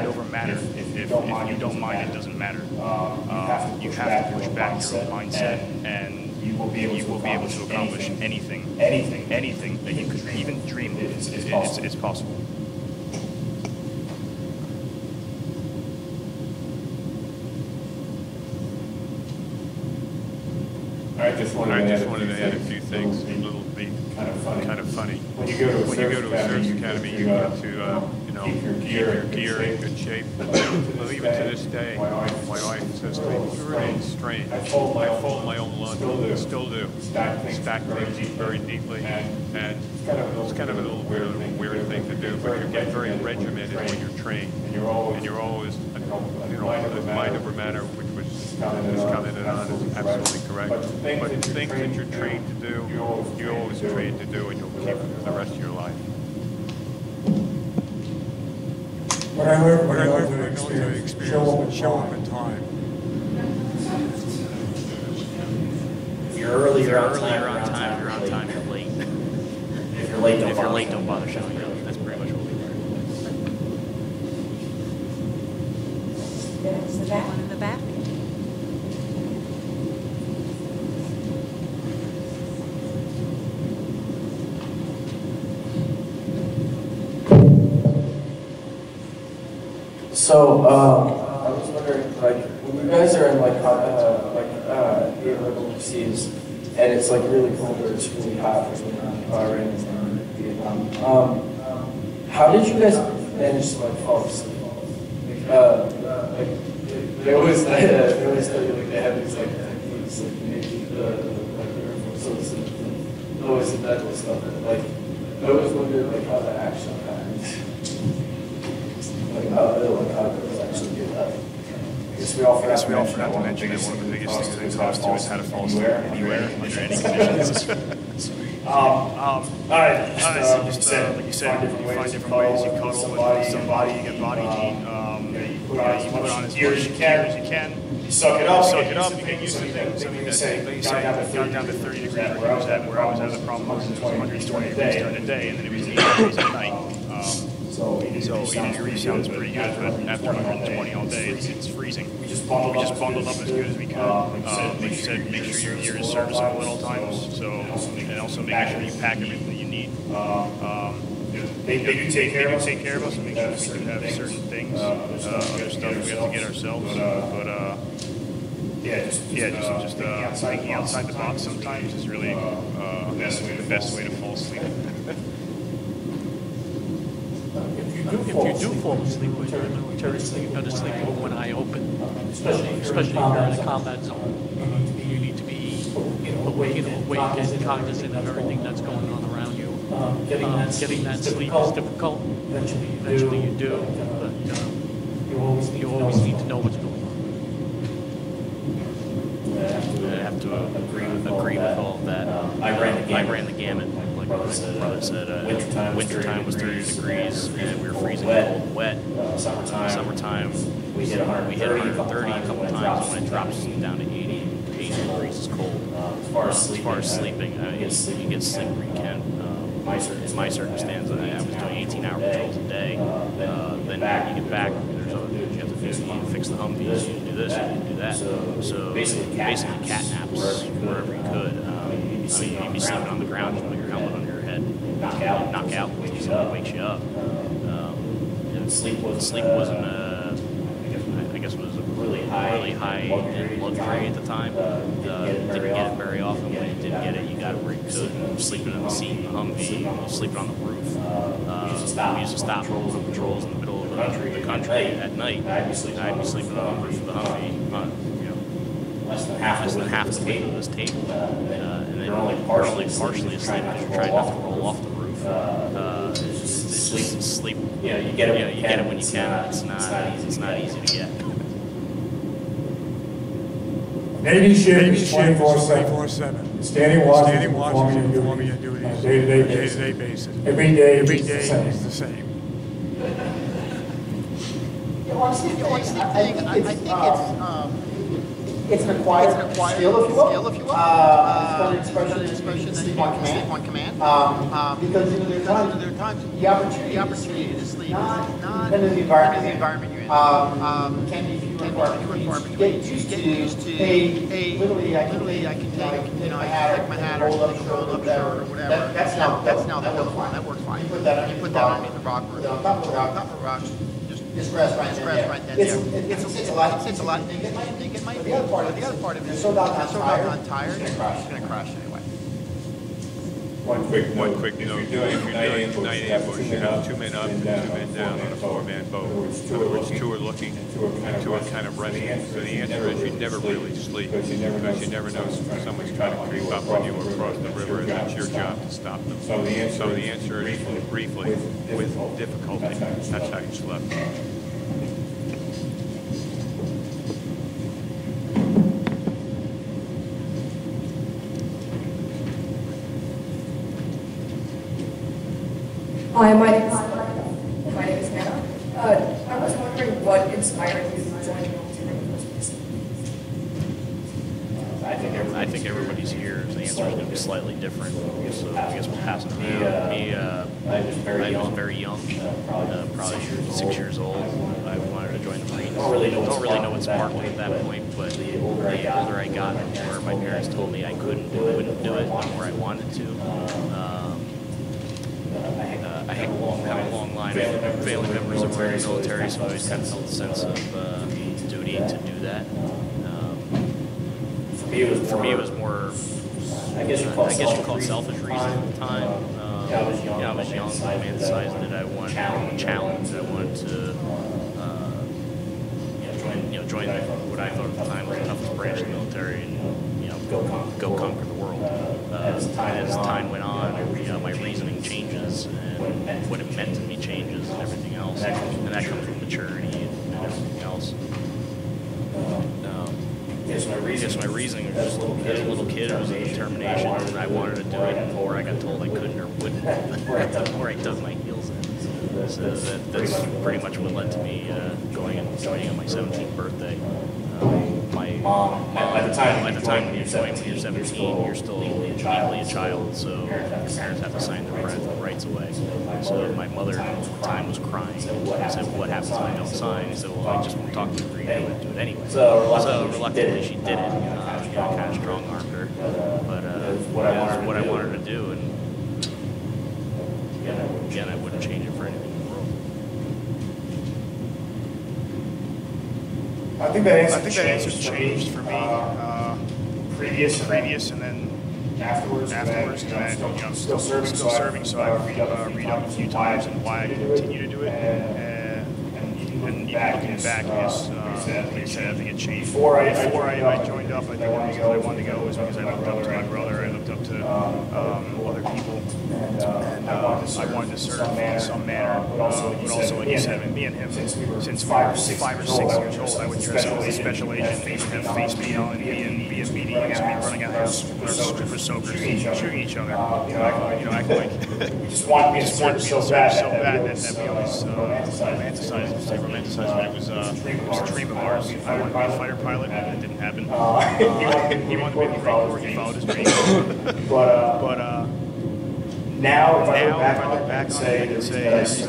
over matter. If you don't mind, it doesn't matter. You have to push back your own mindset, and you will be able to accomplish anything that you could even dream of. It's possible. I just wanted to add a few things. A little bit kind of funny. When you go to a service academy, you get to keep your gear in good shape. Well, even to this day, my wife says to me, "You remain strange." I fold my own laundry. Still do. Stack things very neatly, and it's kind of a little weird thing to do. But you get very regimented when you're trained, and you're always the mind over matter, which was commented on, is absolutely correct. But the things that you're trained to do, you're always trained to do, and you'll keep for the rest of your life. Whatever we're going to experience, show up in time. If you're early, you're on time. If you're on time, you're late. If you're late, don't bother showing up. That's pretty much what we learned. There's the back. One in the back. So, I was wondering, like, when you guys are in, overseas, and it's, like, really cold or it's really hot, or rain in Vietnam, how did you guys manage to, like, fall asleep? They always tell you, like, they have these, like, techniques, like, maybe so it's always in bed and stuff, and, like, I always wondered, like, how that actually happens. How it was actually good. I guess we all forgot to mention that one of the biggest things that it comes to is how to fall asleep anywhere, under any conditions. All right, like you said, you find different ways. You cuddle with somebody, you get body heat. You put on as much gear as you can. You suck it up, you get used to things. I mean, they say, got down to 30 degrees where I was at. The problem was it was 120 degrees during the day, and then it was 80 degrees at night. So 80 degrees sounds pretty good, but after 120 all day, it's freezing. We just bundled up as good as we could. Like you said, make sure your gear is serviceable at all times. So, and also make sure you pack everything that you need. They do take care of us. Make sure we do have certain things, other stuff we have to get ourselves. Just thinking outside the box sometimes is really the best way to fall asleep. If you do fall asleep when you're in the military, you got to sleep with one eye open, especially if you're in a combat zone. You need to be awake and cognizant of everything that's going on around you. Getting that sleep is difficult. Eventually you do, but you always need to know what's going on. I have to agree with all of that. I ran the gamut. Like my brother said, wintertime was 30 degrees, and we were freezing cold, wet. Summertime, we hit 130 a couple times, and when it drops down to 80 degrees, it's cold. As far as sleeping, you get sleep where you can. In my circumstance, I was doing 18-hour patrols a day. Then you get back, you have to fix the Humvees, you do this, you do that. So basically cat naps wherever you could. You'd be sleeping on the ground, just put your helmet on your head, knock out when somebody wakes you up. Sleep wasn't I guess it was a really high luxury at the time. Didn't get it very often. When you did get it, you got it where you could. Sleeping in the seat in the Humvee, sleeping on the roof. We used to stop patrols in the middle of the country at night. I'd be sleeping on the roof of the Humvee. Less than half the weight of this table, and then you're only partially asleep because you're trying not to roll off the roof. It's just sleep. You get it when you can. It's not easy to get. Navy ship is 24/7. Standing watch is performing your duties on a day-to-day basis. Every day is the same. It's an acquired skill, if you will. It's an expression that you can sleep on command. Because there are times the opportunity to sleep not depending on the environment you're in. Can be few requirements. Get used to, hey, literally I can take my hat or roll up shirt or whatever. That's now that works fine. You put that underneath the rock or on top of the rock. Just rest right then. It's a lot. The other part of it is so doggone tired, it's going to crash anyway. One quick note, if you're doing night ambush, you have 2 men up and 2 men down on a 4-man boat. In other words, 2 are looking and 2 are kind of running. So the answer is you never really sleep because you never know if someone's trying to creep up on you or cross the river, and it's your job to stop them. So the answer is briefly, with difficulty, that's how you slept. Hi, my name is Hannah. I was wondering what inspired you to join the military in the first place. I think everybody's here. The answer is going to be slightly different. So I guess we'll pass it around. I was very young, probably 6 years old. I wanted to join the Marines. Don't really know what sparked me at that point, but the older I got, the more my parents told me I wouldn't do it, the more I wanted to. I have a long line of family members that were in the military, so I always kind of felt a sense of duty to do that. For me, it was more, I guess you call it selfish reason at the time. I was young. I fantasized that I wanted a challenge. I wanted to join what I thought at the time was the toughest branch of the military and go conquer the world. As time went on, my reasoning changes and what it meant to me changes and everything else, and that comes with maturity and everything else. My reasoning was just as a little kid, it was a determination, and I wanted to do it, or I got told I couldn't or wouldn't, or I dug my heels in. So that's pretty much what led to me going and joining on my 17th birthday. My mom, at the time when you're 17, you're still legally a child, so your parents have to sign their rights away. So my mother at the time was crying. I said, "What happens if I don't sign?" He said, "Well, I just won't talk to the Marine, I would do it anyway." So reluctantly she did it. Kind of strong-armed her, but it was what I wanted to do, and again, I wouldn't change it for anything in the world. I think that answer changed for me. Previous, and then afterwards, and then I'm still serving. So I've read up a few times and why I continue to do it. And even looking back, yes, like I said, I think it changed. Before I joined up, I think one reason I wanted to go was because I looked up to my brother. I looked up to other people, and I wanted to serve in some manner. But also, like you said, me and him, since we were 5 or 6 years old, I would dress up as a special agent, have face paint on, and be in meetings, be running out of the house with our super soakers, shooting each other. Acting like we just want to be in service so bad that we always romanticized it. It was a dream of ours. I wanted to be a fighter pilot, and it didn't happen. He wanted to be in the Marine Corps. He followed his dream. But now, if I look back on it, I can say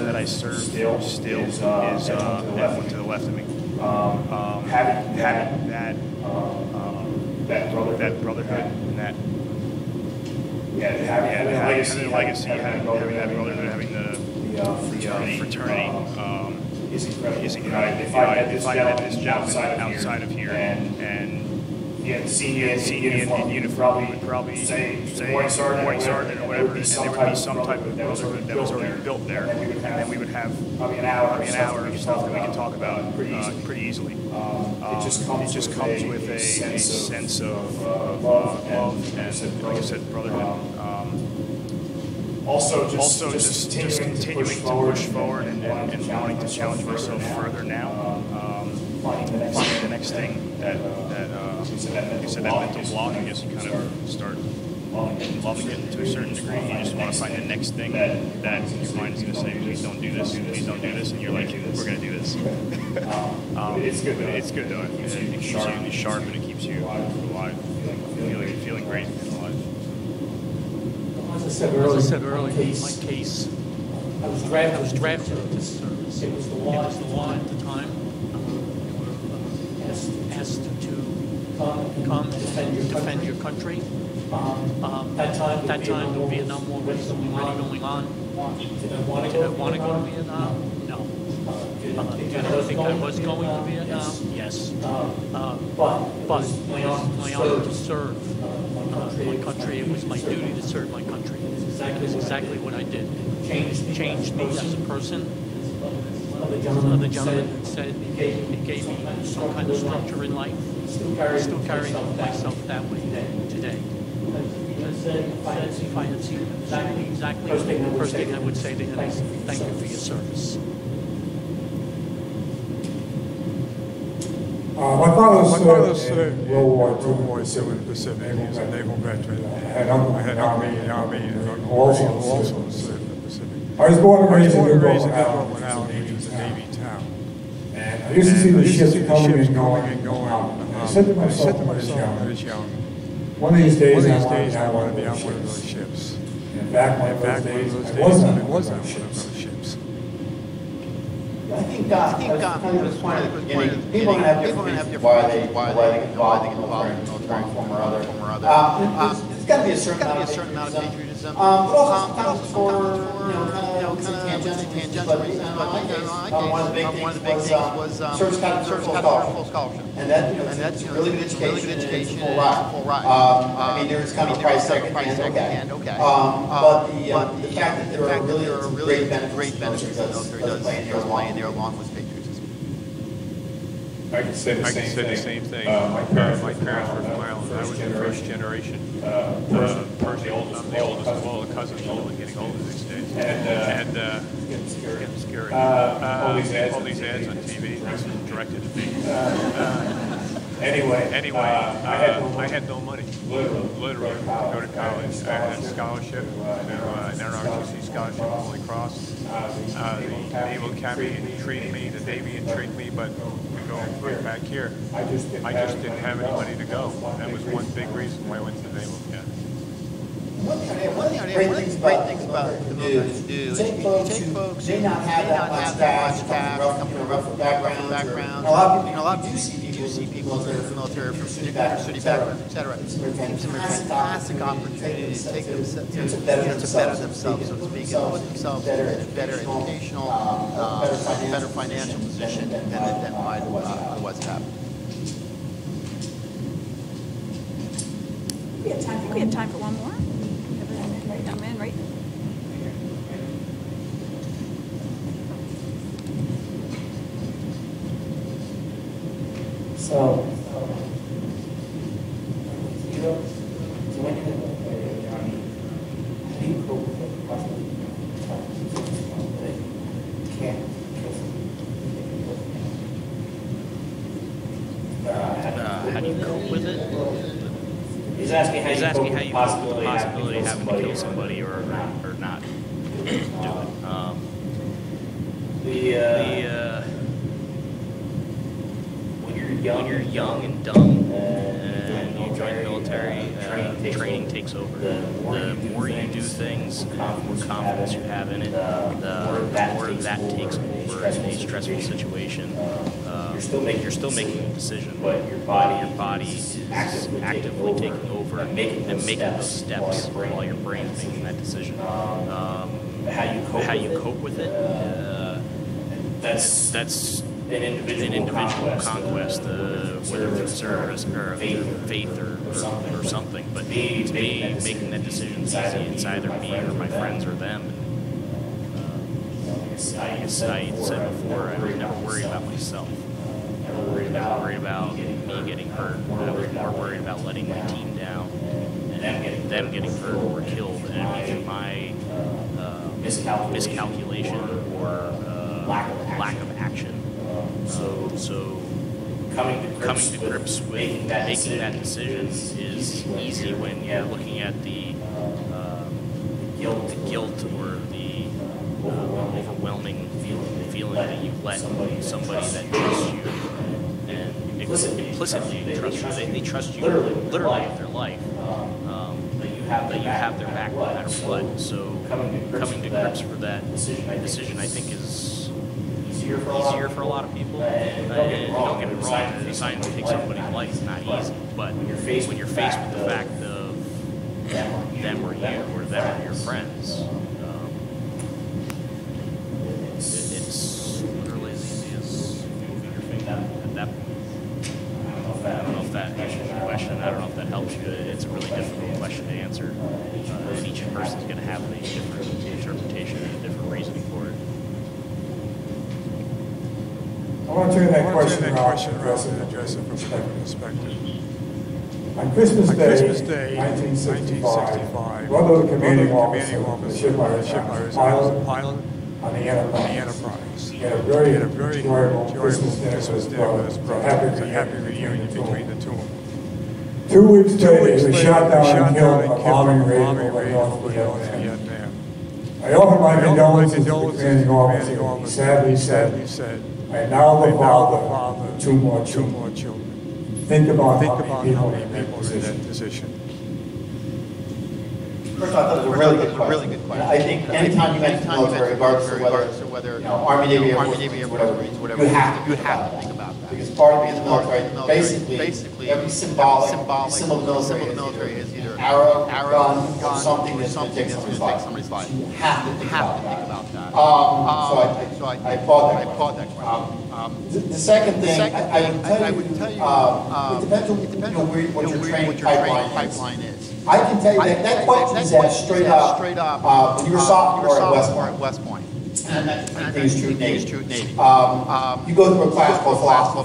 that I served still is everyone to the left of me. Having that brotherhood and that having the legacy, having that brotherhood, having the fraternity is incredible. If I had this job outside of here and you had seen me in uniform, we would probably say morning sergeant or whatever, and there would be some type of brotherhood that was already built there, and then we would have probably an hour of stuff that we can talk about pretty easily. It just comes with a sense of love and, like I said, brotherhood. Also, just continuing to push forward and wanting to challenge myself further now. Finding the next thing that that mental block, I guess you kind of start loving it to a certain degree. You just want to find the next thing that your mind is going to say, please don't do this, and you're like, we're going to do this. It's good though. It keeps you sharp and it keeps you alive, feeling great and alive. As I said earlier, in my case, I was drafted into service. It was the law at the time. Asked to come defend your country. That time the Vietnam War was already going on. Did I want to go to Vietnam? No. Did I think I was going to Vietnam? Yes. But my honor to serve my country. It was my duty to serve my country. It is exactly what I did. Changed me as a person. The gentleman said it gave me some kind of structure in life. Still carrying myself that way today. If I had seen exactly the first thing I would say to him is thank you for your service. My father served in World War II in the Pacific. He was a naval veteran. I had Army, and also served in the Pacific. I was born and raised in New York, which is a Navy town. And I used to see the ships coming and going. I said to myself when I was young, one of these days I want to be on one of those ships. In fact, one of those days I was on one of those ships. I think God kind of the point at the beginning. People are going to have different reasons why they get involved in one form or other. There's got to be a certain amount of patriotism, but also sometimes for kind of tangential reasons. But one of the big things was service full scholarship, and that's really good education. Full ride. I mean, there's kind of a price tag at the end, okay. But the fact that there are really great benefits that does play in there along with patriotism. I can say the same thing. My parents were from Ireland. I was the first generation person. I'm the oldest of all the cousins, all getting older these days. And getting scary. All these ads on TV, this was directed at me. Anyway, I had no money, literally, to go to college. I had a scholarship, an RHS scholarship at Holy Cross. The Naval Academy intrigued me, the Navy intrigued me, but going right back here, I just didn't have any money to go. That was one big reason why I went to the Naval Academy. One of the great things about the movement is you take folks who may not have that much cash, come from rough backgrounds. A lot of people, you do see people that are military from city backgrounds, etc. It's a fantastic opportunity to take them to better themselves, so to speak, and put themselves in a better educational, better financial position than might otherwise happen. We have time for one more. Young man, right? So when you're in the Army, how do you cope with the possibility that you can't kill someone? How do you cope with it? He's asking how you cope with the possibility of having to kill somebody or not do it. When you're young and dumb and you join the military, training takes over. The more you do things, the more confidence you have in it, the more that takes over in a stressful situation. You're still making a decision, but your body is actively taking over and making those steps while your brain is making that decision. How you cope with it, that's an individual conquest, whether through service or faith or something. But to me, making that decision is easy. It's either me or my friends or them. I said before, I was never worried about myself. I was never worried about me getting hurt. I was more worried about letting my team down and them getting hurt or killed, and either my miscalculation or lack of action. So coming to grips with making that decision is easy when you're looking at the guilt or the overwhelming feeling that you've let somebody that trusts you and implicitly trust you. They trust you literally with their life. That you have their back no matter what. So coming to grips for that decision, I think, is easier for a lot of people. And don't get me wrong, deciding to take somebody's life is not easy. But when you're faced with the fact of them or you or them or your friends, it's literally as easy as moving your finger at that point. I don't know if that answers your question. I don't know if that helps you. It's a really difficult question to answer. And each person's going to have a different interpretation and a different reasoning for it. I want to turn that question around and address it from a perspective. On Christmas Day, 1965, one of the commanding officers of the ship was a pilot on the Enterprise. He had a very enjoyable Christmas dinner with a happy reunion between the two of them. 2 weeks later, he was shot down and killed in a bombing raid over North Vietnam. I offer my condolences to the commanding officer. He sadly said, I am now the father of two more children. Think about how many people in that position. First of all, I thought it was a really good question. I think anytime you mention military, regardless of whether Army, Navy, Air Force, whatever, you have to think about that. Because part of being in the military, basically, every symbol of the military is either arrow, gun, or something that's going to take somebody's life. You have to think about that. So I applaud that question. The second thing, I would tell you, it depends on what your training pipeline is. I can tell you that question is asked straight up when you were sophomore at West Point. And I think it's true at Navy. You go through a class called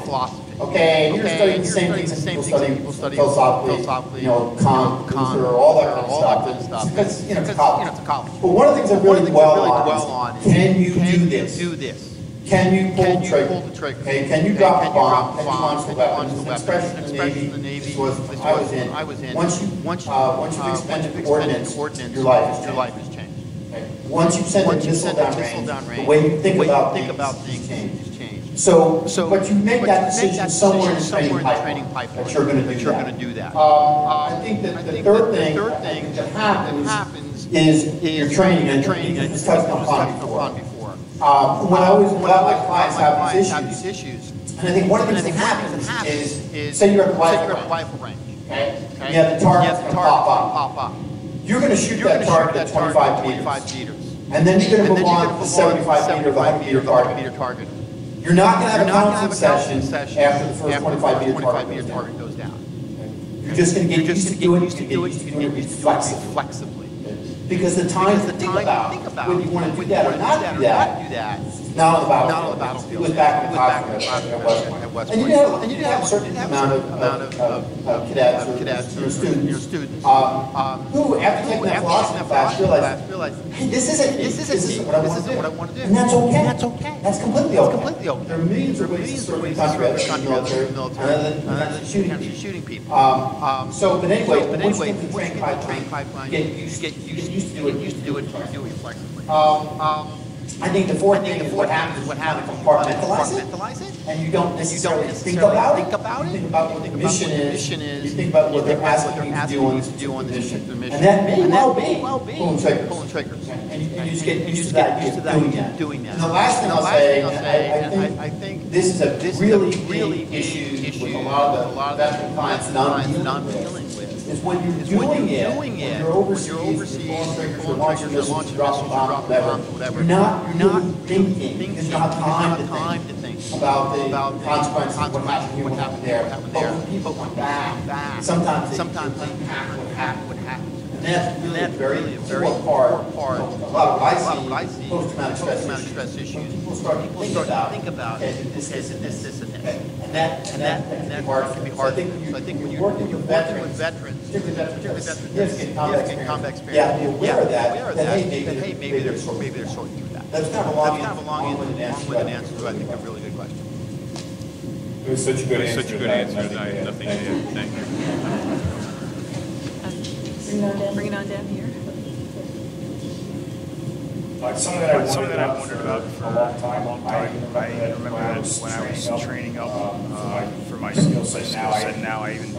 philosophy. Okay, you're studying the same things that people study philosophically, Kant, Luther, all that kind of stuff. Because, it's a college. But one of the things I really dwell on is, can you do this? Can you pull the trigger? Okay, can you drop the bomb? Can you launch the weapons? Especially in the Navy, which I was in. Once you've expended ordnance, your life has changed. Okay. Once you've sent a missile down range, the way you think about things changes. But you make that decision somewhere in the training pipeline that you're going to do that. I think that the third thing that happens is your training, and you just touched upon before. When I always let my clients have these issues, and I think one of the things that happens is, say you're at the rifle range, okay? You have the target that's going to pop up. You're going to shoot that target at 25 meters. And then you're going to move on to the 75 meter, 100 meter target. You're not going to have a counseling session after the first 25 meter target goes down. You're just going to get used to doing it flexibly. Because the time to think about whether you want to do that or not do that is not on the battlefield. It was back in the classroom at West Point. And you have a certain amount of cadets or students who, after taking that philosophy class, realized, hey, this isn't what I want to do. And that's okay. That's completely okay. There are millions of ways to serve the country in the military other than shooting people. But anyway, once you get the training pipeline, get used to do it flexibly. I think the fourth thing is what happens is you kind of compartmentalize it, and you don't necessarily think about it. You think about what the mission is. You think about what they're asking you to do on the mission. And that may well be pulling triggers. And you just get used to that, doing that. And the last thing I'll say, I think this is a really big issue with a lot of the veteran clients that I'm dealing with. Is when you're doing it, when you're overseas, you're launching missiles, dropping bombs, whatever. You're not really thinking. There's not time to think about the consequences of what happened there. But when people come back, sometimes they unpack what happened. And that's really a very important part of a lot of what I see post-traumatic stress issues. People start to think about this, and this. And that can be hard. So I think when you're working with veterans, particularly veterans in combat experience, you have to be aware of that, hey, maybe they're sorting through that. That's kind of a long-winded answer to, I think, a really good question. was such a good answer. Such a good answer that I have nothing to add. Thank you. Bring it on down here. Something that I wondered about for a long time. I remember that when I was training up for my skill set. Now I even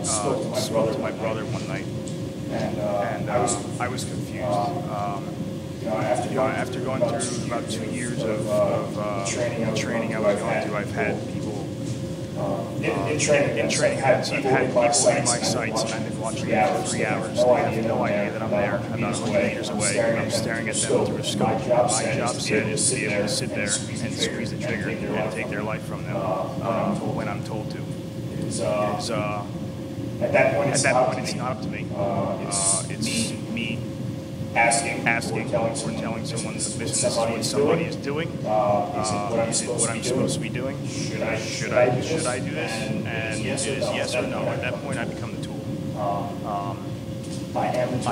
spoke to my brother one night, and I was confused. After going through about 2 years of training I was going through, I've had people in training. I've had people in my sights, and I've been watching them for 3 hours. They have no idea that I'm there, about 100 meters away, and I'm staring at them through a scope. My job set is to be able to sit there and squeeze the trigger and take their life from them when I'm told to. At that point, it's not up to me. It's me asking or telling someone that this is what somebody is doing. Is it what I'm supposed to be doing? Should I do this? And it is yes or no. At that point, I become the tool. I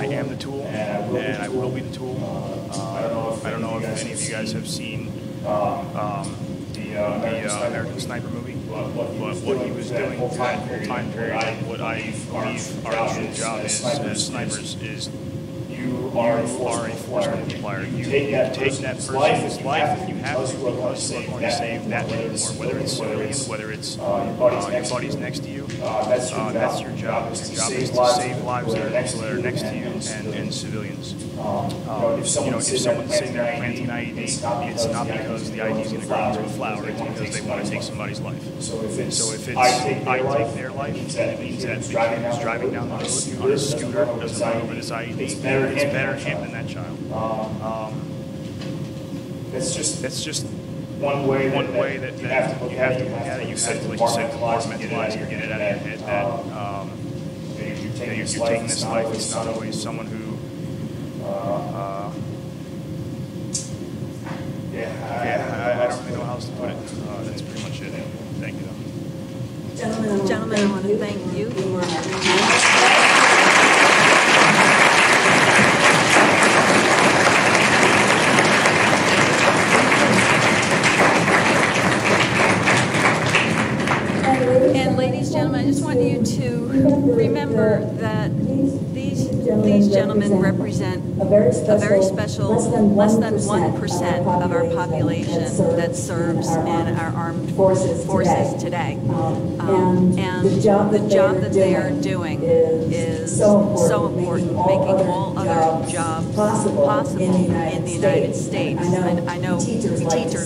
am the tool, and I will be the tool. I don't know if any of you guys have seen the American Sniper movie, but what he was doing through that whole time period, what I believe our true job is as snipers is you are a force multiplier. You take that person's life and you have to, because you are going to save that many more, whether it's civilians, whether it's your buddies next to you. That's your job. Your job is to save lives that are next to you and civilians. If someone's sitting there planting an IED, it's not because the IED is going to grow into a flower. It's because they want to take somebody's life. So if it's I take their life, it means that the kid who's driving down the road on a scooter doesn't run over this IED. It's better him than that child. It's just one way that you have to look at it. You have to, like you said, compartmentalize it, get it out of your head that you're taking this life. It's not always someone who I don't really know how else to put it. That's pretty much it. Thank you, though. Gentlemen, I want to thank you for and ladies and gentlemen, I just want you to remember that these gentlemen represent a very special, less than 1% of our population that serves in our armed forces today. And the job that they are doing is so important, making all other jobs possible in the United States. I know teachers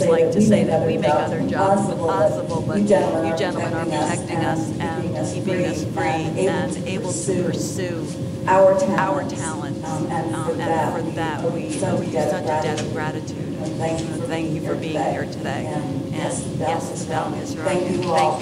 like to say that we make other jobs possible, but you gentlemen are protecting us and keeping us free and able to pursue our talent, and for that we owe you such a debt of gratitude. Thank you for being here today. And yes, Estelle is right. Thank you all.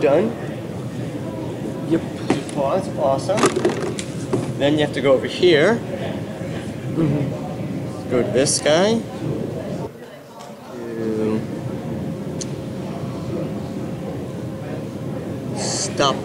done. Yep. Pause, awesome. Then you have to go over here. Go to this guy. Stop